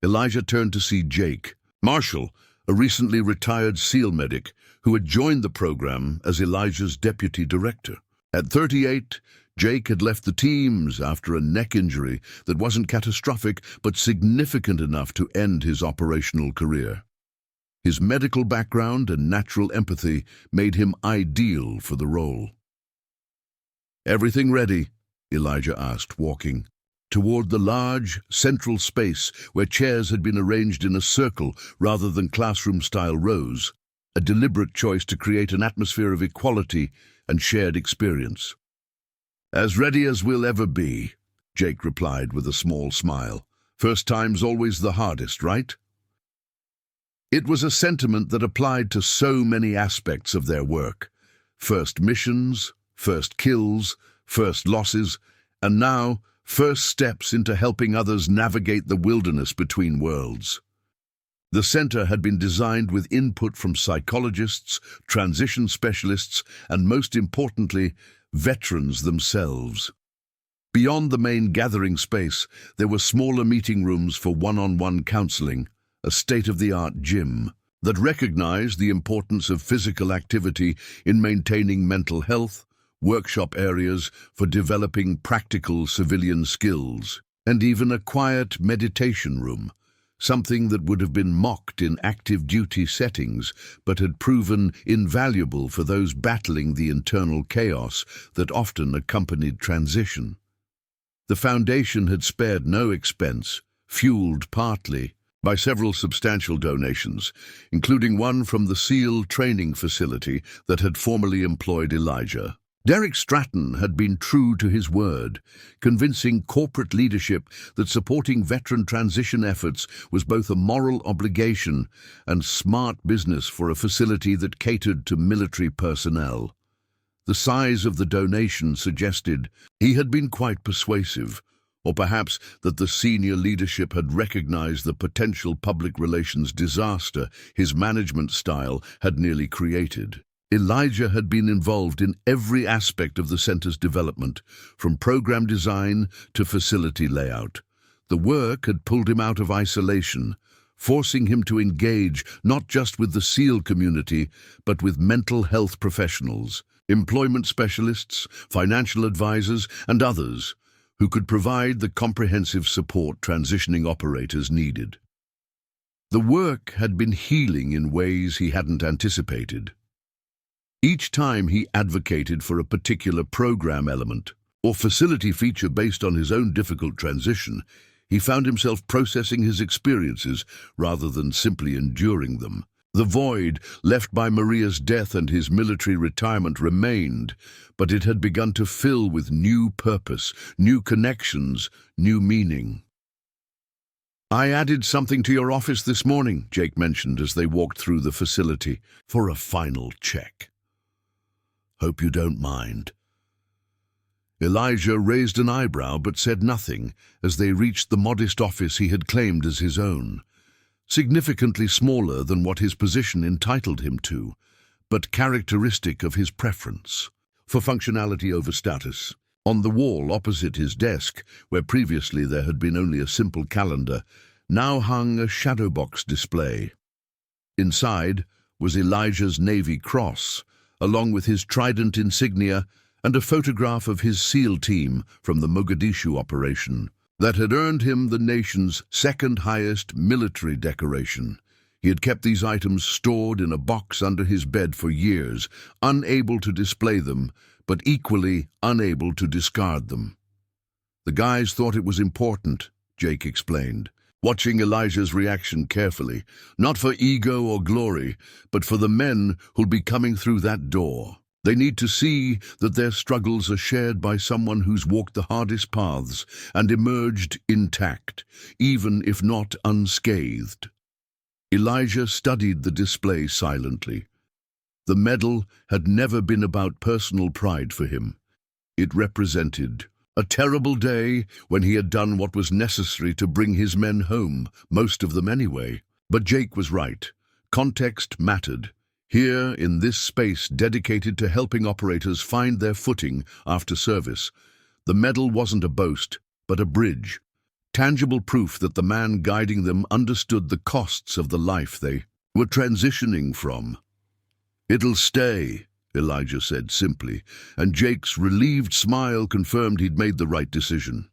Elijah turned to see Jake, Marshall, a recently retired SEAL medic who had joined the program as Elijah's deputy director. At 38, Jake had left the teams after a neck injury that wasn't catastrophic but significant enough to end his operational career. His medical background and natural empathy made him ideal for the role. "Everything ready?" Elijah asked, walking toward the large, central space where chairs had been arranged in a circle rather than classroom-style rows, a deliberate choice to create an atmosphere of equality and shared experience. "As ready as we'll ever be," Jake replied with a small smile. "First time's always the hardest, right?" It was a sentiment that applied to so many aspects of their work. First missions, first kills, first losses, and now first steps into helping others navigate the wilderness between worlds. The center had been designed with input from psychologists, transition specialists, and most importantly, veterans themselves. Beyond the main gathering space, there were smaller meeting rooms for one-on-one counseling, a state-of-the-art gym that recognized the importance of physical activity in maintaining mental health, workshop areas for developing practical civilian skills, and even a quiet meditation room, something that would have been mocked in active duty settings but had proven invaluable for those battling the internal chaos that often accompanied transition. The Foundation had spared no expense, fueled partly by several substantial donations, including one from the SEAL training facility that had formerly employed Elijah. Derek Stratton had been true to his word, convincing corporate leadership that supporting veteran transition efforts was both a moral obligation and smart business for a facility that catered to military personnel. The size of the donation suggested he had been quite persuasive, or perhaps that the senior leadership had recognized the potential public relations disaster his management style had nearly created. Elijah had been involved in every aspect of the center's development, from program design to facility layout. The work had pulled him out of isolation, forcing him to engage not just with the SEAL community, but with mental health professionals, employment specialists, financial advisors, and others who could provide the comprehensive support transitioning operators needed. The work had been healing in ways he hadn't anticipated. Each time he advocated for a particular program element or facility feature based on his own difficult transition, he found himself processing his experiences rather than simply enduring them. The void left by Maria's death and his military retirement remained, but it had begun to fill with new purpose, new connections, new meaning. "I added something to your office this morning," Jake mentioned as they walked through the facility, "for a final check. Hope you don't mind." Elijah raised an eyebrow but said nothing as they reached the modest office he had claimed as his own, significantly smaller than what his position entitled him to, but characteristic of his preference for functionality over status. On the wall opposite his desk, where previously there had been only a simple calendar, now hung a shadow box display. Inside was Elijah's Navy Cross, along with his trident insignia and a photograph of his SEAL team from the Mogadishu operation that had earned him the nation's second-highest military decoration. He had kept these items stored in a box under his bed for years, unable to display them, but equally unable to discard them. "The guys thought it was important," Jake explained, watching Elijah's reaction carefully, "not for ego or glory, but for the men who'll be coming through that door. They need to see that their struggles are shared by someone who's walked the hardest paths and emerged intact, even if not unscathed." Elijah studied the display silently. The medal had never been about personal pride for him. It represented a terrible day when he had done what was necessary to bring his men home, most of them anyway. But Jake was right. Context mattered. Here, in this space dedicated to helping operators find their footing after service, the medal wasn't a boast, but a bridge. Tangible proof that the man guiding them understood the costs of the life they were transitioning from. "It'll stay," Elijah said simply, and Jake's relieved smile confirmed he'd made the right decision.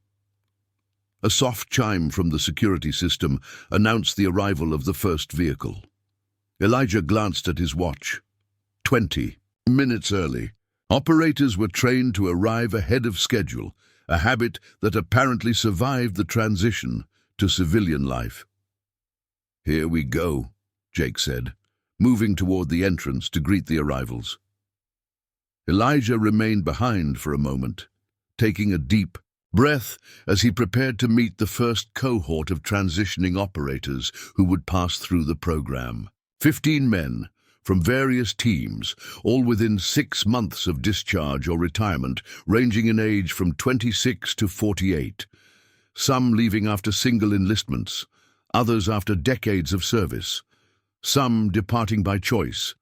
A soft chime from the security system announced the arrival of the first vehicle. Elijah glanced at his watch. 20 minutes early. Operators were trained to arrive ahead of schedule, a habit that apparently survived the transition to civilian life. "Here we go," Jake said, moving toward the entrance to greet the arrivals. Elijah remained behind for a moment, taking a deep breath as he prepared to meet the first cohort of transitioning operators who would pass through the program. 15 men from various teams, all within 6 months of discharge or retirement, ranging in age from 26 to 48, some leaving after single enlistments, others after decades of service, some departing by choice,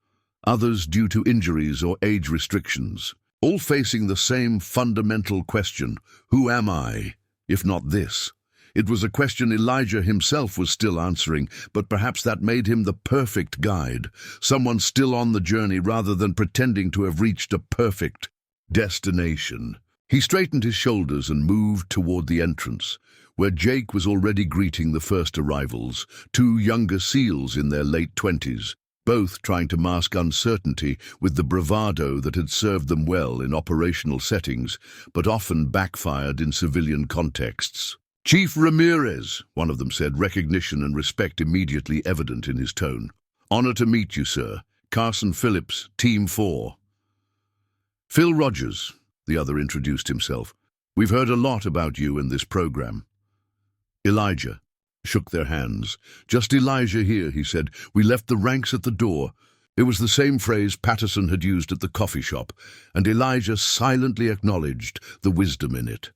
others due to injuries or age restrictions, all facing the same fundamental question: who am I, if not this? It was a question Elijah himself was still answering, but perhaps that made him the perfect guide, someone still on the journey rather than pretending to have reached a perfect destination. He straightened his shoulders and moved toward the entrance, where Jake was already greeting the first arrivals, 2 younger SEALs in their late 20s, both trying to mask uncertainty with the bravado that had served them well in operational settings, but often backfired in civilian contexts. "Chief Ramirez," one of them said, recognition and respect immediately evident in his tone. "Honor to meet you, sir. Carson Phillips, Team 4. Phil Rogers, the other introduced himself. We've heard a lot about you in this program. Elijah shook their hands. Just Elijah here, he said. We left the ranks at the door. It was the same phrase Patterson had used at the coffee shop, and Elijah silently acknowledged the wisdom in it.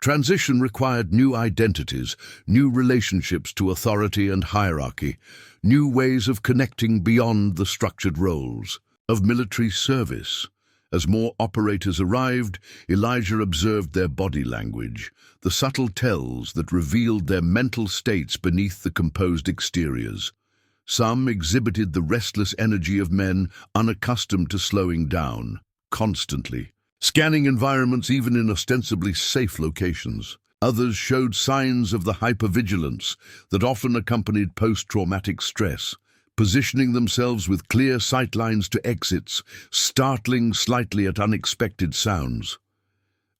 Transition required new identities, new relationships to authority and hierarchy, new ways of connecting beyond the structured roles of military service. As more operators arrived, Elijah observed their body language, the subtle tells that revealed their mental states beneath the composed exteriors. Some exhibited the restless energy of men unaccustomed to slowing down, constantly, scanning environments even in ostensibly safe locations. Others showed signs of the hypervigilance that often accompanied post-traumatic stress, positioning themselves with clear sightlines to exits, startling slightly at unexpected sounds.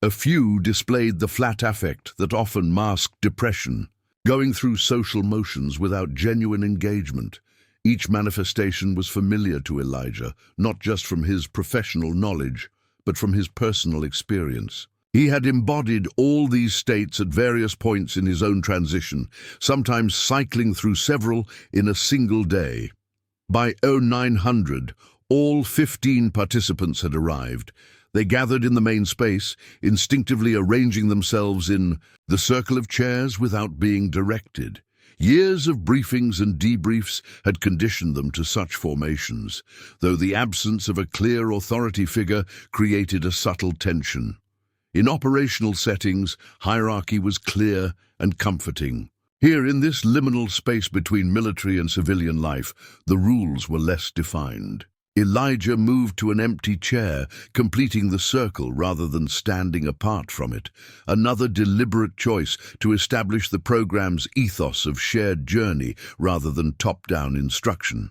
A few displayed the flat affect that often masked depression, going through social motions without genuine engagement. Each manifestation was familiar to Elijah, not just from his professional knowledge, but from his personal experience. He had embodied all these states at various points in his own transition, sometimes cycling through several in a single day. By 0900, all 15 participants had arrived. They gathered in the main space, instinctively arranging themselves in the circle of chairs without being directed. Years of briefings and debriefs had conditioned them to such formations, though the absence of a clear authority figure created a subtle tension. In operational settings, hierarchy was clear and comforting. Here, in this liminal space between military and civilian life, the rules were less defined. Elijah moved to an empty chair, completing the circle rather than standing apart from it, another deliberate choice to establish the program's ethos of shared journey rather than top-down instruction.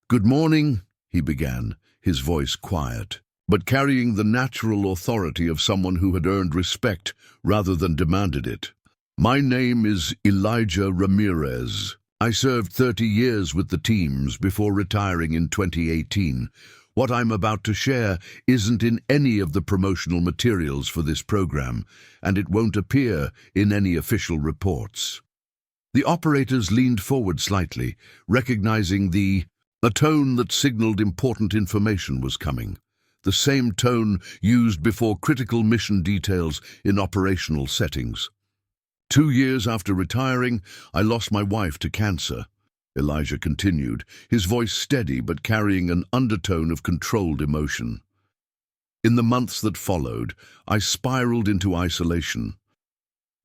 "Good morning," he began, his voice quiet, but carrying the natural authority of someone who had earned respect rather than demanded it. "My name is Elijah Ramirez. I served 30 years with the teams before retiring in 2018. What I'm about to share isn't in any of the promotional materials for this program, and it won't appear in any official reports." The operators leaned forward slightly, recognizing a tone that signaled important information was coming. The same tone used before critical mission details in operational settings. 2 years after retiring, I lost my wife to cancer, Elijah continued, his voice steady but carrying an undertone of controlled emotion. In the months that followed, I spiraled into isolation.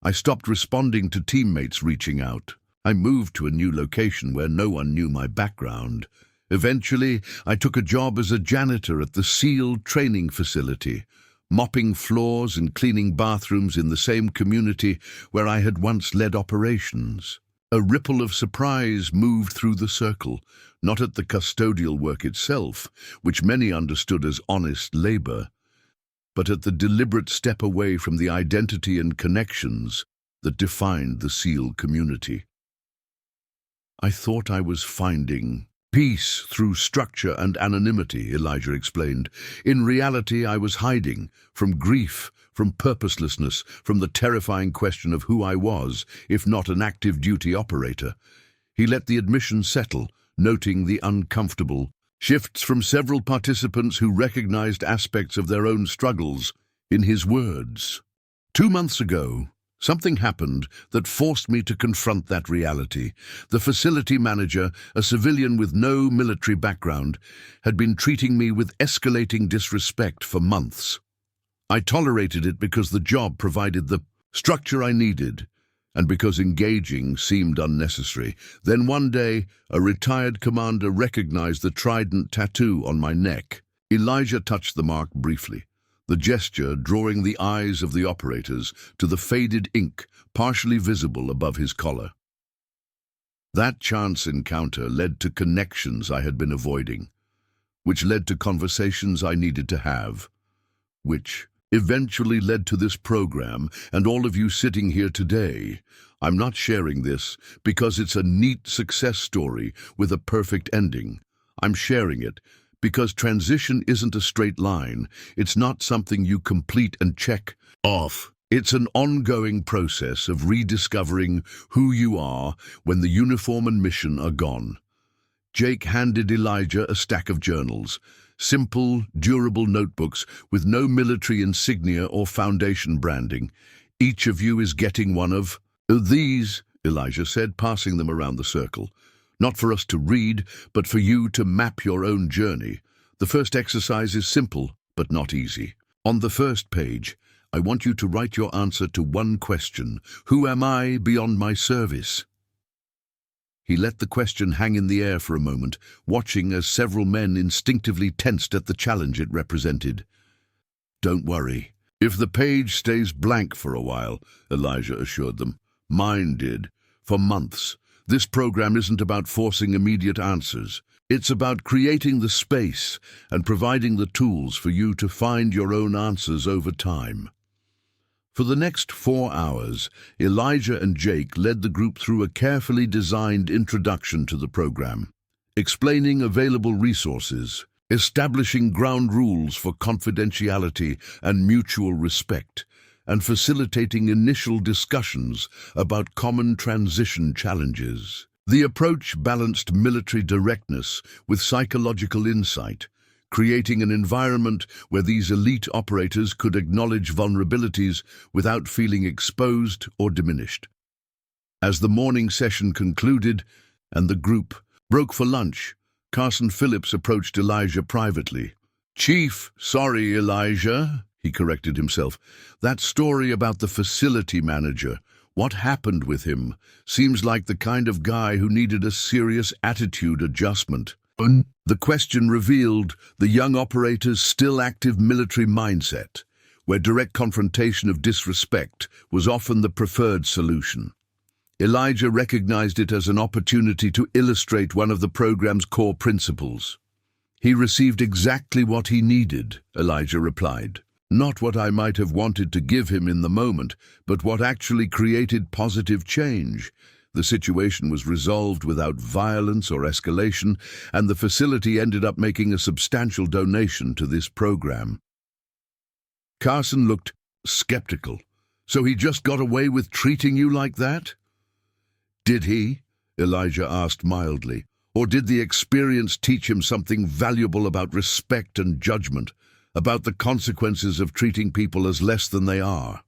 I stopped responding to teammates reaching out. I moved to a new location where no one knew my background. Eventually, I took a job as a janitor at the SEAL training facility, mopping floors and cleaning bathrooms in the same community where I had once led operations. A ripple of surprise moved through the circle, not at the custodial work itself, which many understood as honest labor, but at the deliberate step away from the identity and connections that defined the SEAL community. I thought I was finding peace through structure and anonymity, Elijah explained. In reality, I was hiding from grief, from purposelessness, from the terrifying question of who I was, if not an active duty operator. He let the admission settle, noting the uncomfortable shifts from several participants who recognized aspects of their own struggles in his words. 2 months ago, something happened that forced me to confront that reality. The facility manager, a civilian with no military background, had been treating me with escalating disrespect for months. I tolerated it because the job provided the structure I needed, and because engaging seemed unnecessary. Then one day, a retired commander recognized the trident tattoo on my neck. Elijah touched the mark briefly, the gesture drawing the eyes of the operators to the faded ink partially visible above his collar. That chance encounter led to connections I had been avoiding, which led to conversations I needed to have, which eventually led to this program and all of you sitting here today. I'm not sharing this because it's a neat success story with a perfect ending. I'm sharing it Because transition isn't a straight line. It's not something you complete and check off. It's an ongoing process of rediscovering who you are when the uniform and mission are gone. Jake handed Elijah a stack of journals, simple, durable notebooks with no military insignia or foundation branding. Each of you is getting one of these, Elijah said, passing them around the circle. Not for us to read, but for you to map your own journey. The first exercise is simple, but not easy. On the first page, I want you to write your answer to one question. Who am I beyond my service? He let the question hang in the air for a moment, watching as several men instinctively tensed at the challenge it represented. Don't worry. If the page stays blank for a while, Elijah assured them. Mine did. For months. This program isn't about forcing immediate answers. It's about creating the space and providing the tools for you to find your own answers over time. For the next 4 hours, Elijah and Jake led the group through a carefully designed introduction to the program, explaining available resources, establishing ground rules for confidentiality and mutual respect, and facilitating initial discussions about common transition challenges. The approach balanced military directness with psychological insight, creating an environment where these elite operators could acknowledge vulnerabilities without feeling exposed or diminished. As the morning session concluded and the group broke for lunch, Carson Phillips approached Elijah privately. "Chief, sorry, Elijah," he corrected himself. "That story about the facility manager, what happened with him, seems like the kind of guy who needed a serious attitude adjustment." The question revealed the young operator's still active military mindset, where direct confrontation of disrespect was often the preferred solution. Elijah recognized it as an opportunity to illustrate one of the program's core principles. "He received exactly what he needed," Elijah replied. "Not what I might have wanted to give him in the moment, but what actually created positive change. The situation was resolved without violence or escalation, and the facility ended up making a substantial donation to this program." Carson looked skeptical. "So he just got away with treating you like that?" "Did he?" Elijah asked mildly. "Or did the experience teach him something valuable about respect and judgment, about the consequences of treating people as less than they are?"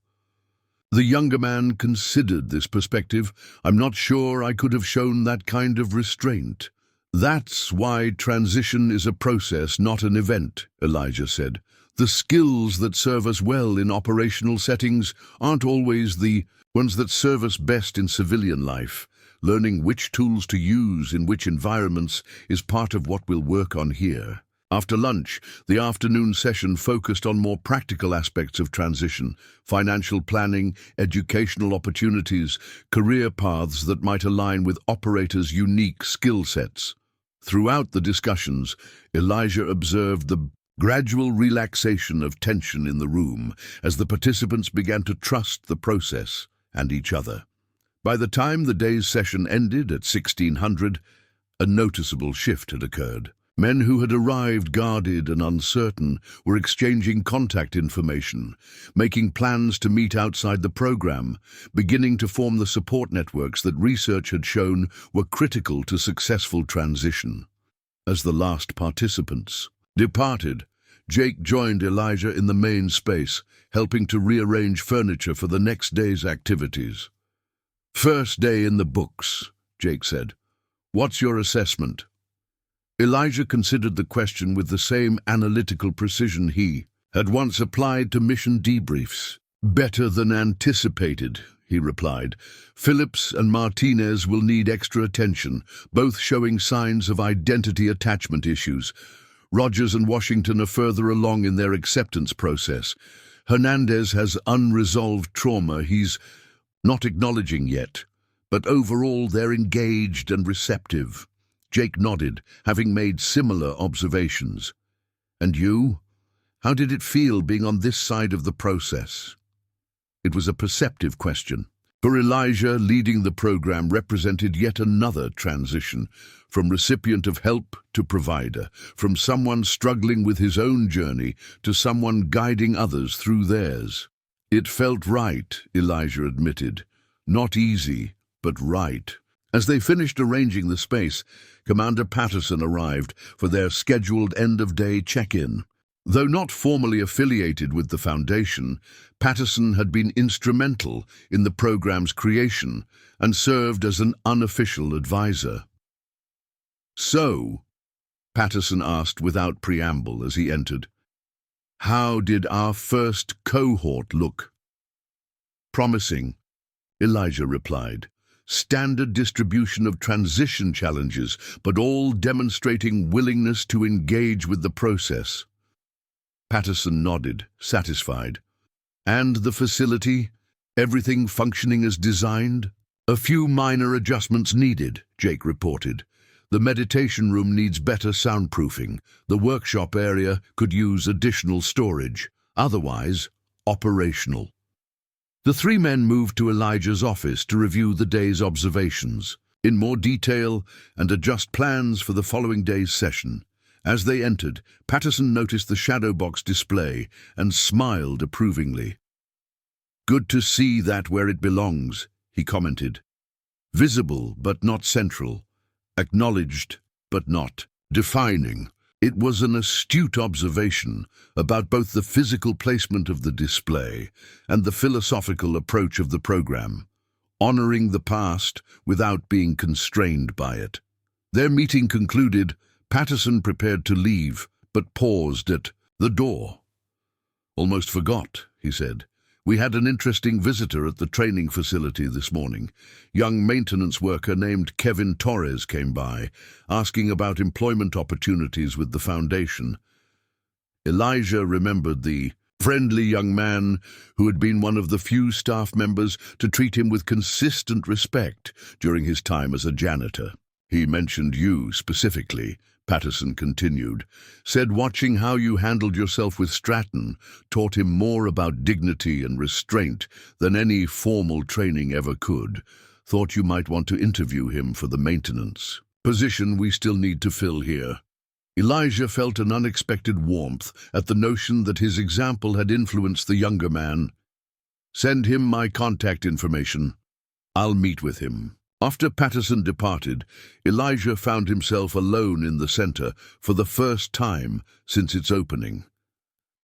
The younger man considered this perspective. "I'm not sure I could have shown that kind of restraint." "That's why transition is a process, not an event," Elijah said. "The skills that serve us well in operational settings aren't always the ones that serve us best in civilian life. Learning which tools to use in which environments is part of what we'll work on here." After lunch, the afternoon session focused on more practical aspects of transition, financial planning, educational opportunities, career paths that might align with operators' unique skill sets. Throughout the discussions, Elijah observed the gradual relaxation of tension in the room as the participants began to trust the process and each other. By the time the day's session ended at 1600, a noticeable shift had occurred. Men who had arrived guarded and uncertain were exchanging contact information, making plans to meet outside the program, beginning to form the support networks that research had shown were critical to successful transition. As the last participants departed, Jake joined Elijah in the main space, helping to rearrange furniture for the next day's activities. "First day in the books," Jake said. "What's your assessment?" Elijah considered the question with the same analytical precision he had once applied to mission debriefs. "Better than anticipated," he replied. "Phillips and Martinez will need extra attention, both showing signs of identity attachment issues. Rogers and Washington are further along in their acceptance process. Hernandez has unresolved trauma he's not acknowledging yet, but overall they're engaged and receptive." Jake nodded, having made similar observations. "And you? How did it feel being on this side of the process?" It was a perceptive question. For Elijah, leading the program represented yet another transition, from recipient of help to provider, from someone struggling with his own journey to someone guiding others through theirs. It felt right, Elijah admitted. Not easy, but right. As they finished arranging the space, Commander Patterson arrived for their scheduled end-of-day check-in. Though not formally affiliated with the Foundation, Patterson had been instrumental in the program's creation and served as an unofficial advisor. "So," Patterson asked without preamble as he entered, "how did our first cohort look?" "Promising," Elijah replied. "Standard distribution of transition challenges, but all demonstrating willingness to engage with the process." Patterson nodded, satisfied. "And the facility? Everything functioning as designed?" "A few minor adjustments needed," Jake reported. "The meditation room needs better soundproofing. The workshop area could use additional storage. Otherwise, operational." The three men moved to Elijah's office to review the day's observations in more detail and adjust plans for the following day's session. As they entered, Patterson noticed the shadow box display and smiled approvingly. "Good to see that where it belongs," he commented. "Visible but not central. Acknowledged but not defining." It was an astute observation about both the physical placement of the display and the philosophical approach of the program, honoring the past without being constrained by it. Their meeting concluded, Patterson prepared to leave, but paused at the door. "Almost forgot," he said. "We had an interesting visitor at the training facility this morning. Young maintenance worker named Kevin Torres came by, asking about employment opportunities with the Foundation." Elijah remembered the friendly young man who had been one of the few staff members to treat him with consistent respect during his time as a janitor. "He mentioned you specifically," Patterson continued. "Said watching how you handled yourself with Stratton taught him more about dignity and restraint than any formal training ever could. Thought you might want to interview him for the maintenance position we still need to fill here." Elijah felt an unexpected warmth at the notion that his example had influenced the younger man. "Send him my contact information. I'll meet with him." After Patterson departed, Elijah found himself alone in the center for the first time since its opening.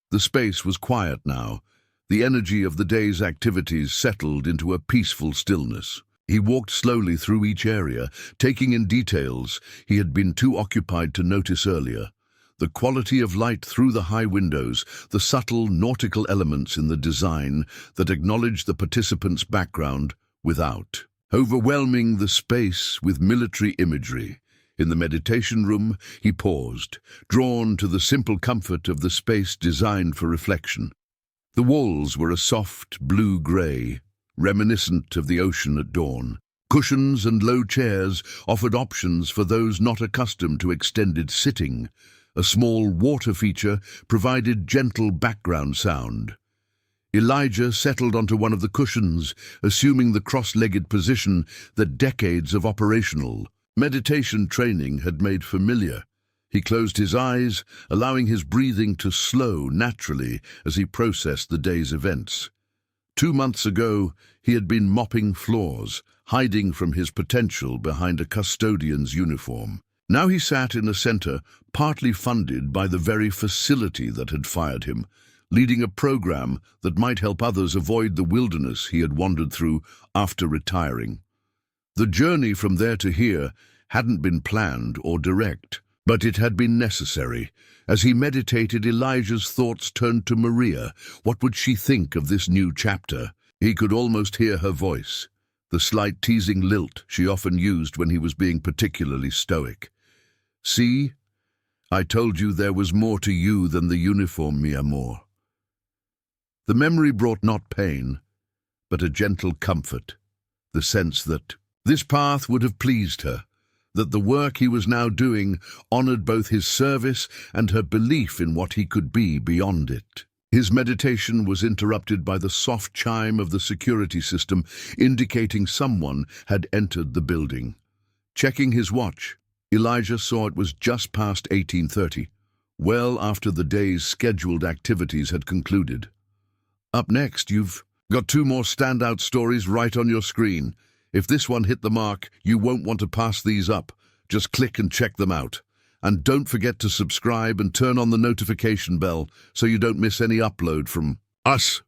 The space was quiet now. The energy of the day's activities settled into a peaceful stillness. He walked slowly through each area, taking in details he had been too occupied to notice earlier. The quality of light through the high windows, the subtle nautical elements in the design that acknowledged the participants' background without. Overwhelming the space with military imagery. In the meditation room, he paused, drawn to the simple comfort of the space designed for reflection. The walls were a soft blue-gray, reminiscent of the ocean at dawn. Cushions and low chairs offered options for those not accustomed to extended sitting. A small water feature provided gentle background sound. Elijah settled onto one of the cushions, assuming the cross-legged position that decades of operational meditation training had made familiar. He closed his eyes, allowing his breathing to slow naturally as he processed the day's events. 2 months ago, he had been mopping floors, hiding from his potential behind a custodian's uniform. Now he sat in a center partly funded by the very facility that had fired him, leading a program that might help others avoid the wilderness he had wandered through after retiring. The journey from there to here hadn't been planned or direct, but it had been necessary. As he meditated, Elijah's thoughts turned to Maria. What would she think of this new chapter? He could almost hear her voice, the slight teasing lilt she often used when he was being particularly stoic. "See, I told you there was more to you than the uniform, mi amor." The memory brought not pain, but a gentle comfort, the sense that this path would have pleased her, that the work he was now doing honored both his service and her belief in what he could be beyond it. His meditation was interrupted by the soft chime of the security system, indicating someone had entered the building. Checking his watch, Elijah saw it was just past 18:30, well after the day's scheduled activities had concluded. Up next, you've got two more standout stories right on your screen. If this one hit the mark, you won't want to pass these up. Just click and check them out. And don't forget to subscribe and turn on the notification bell so you don't miss any upload from us.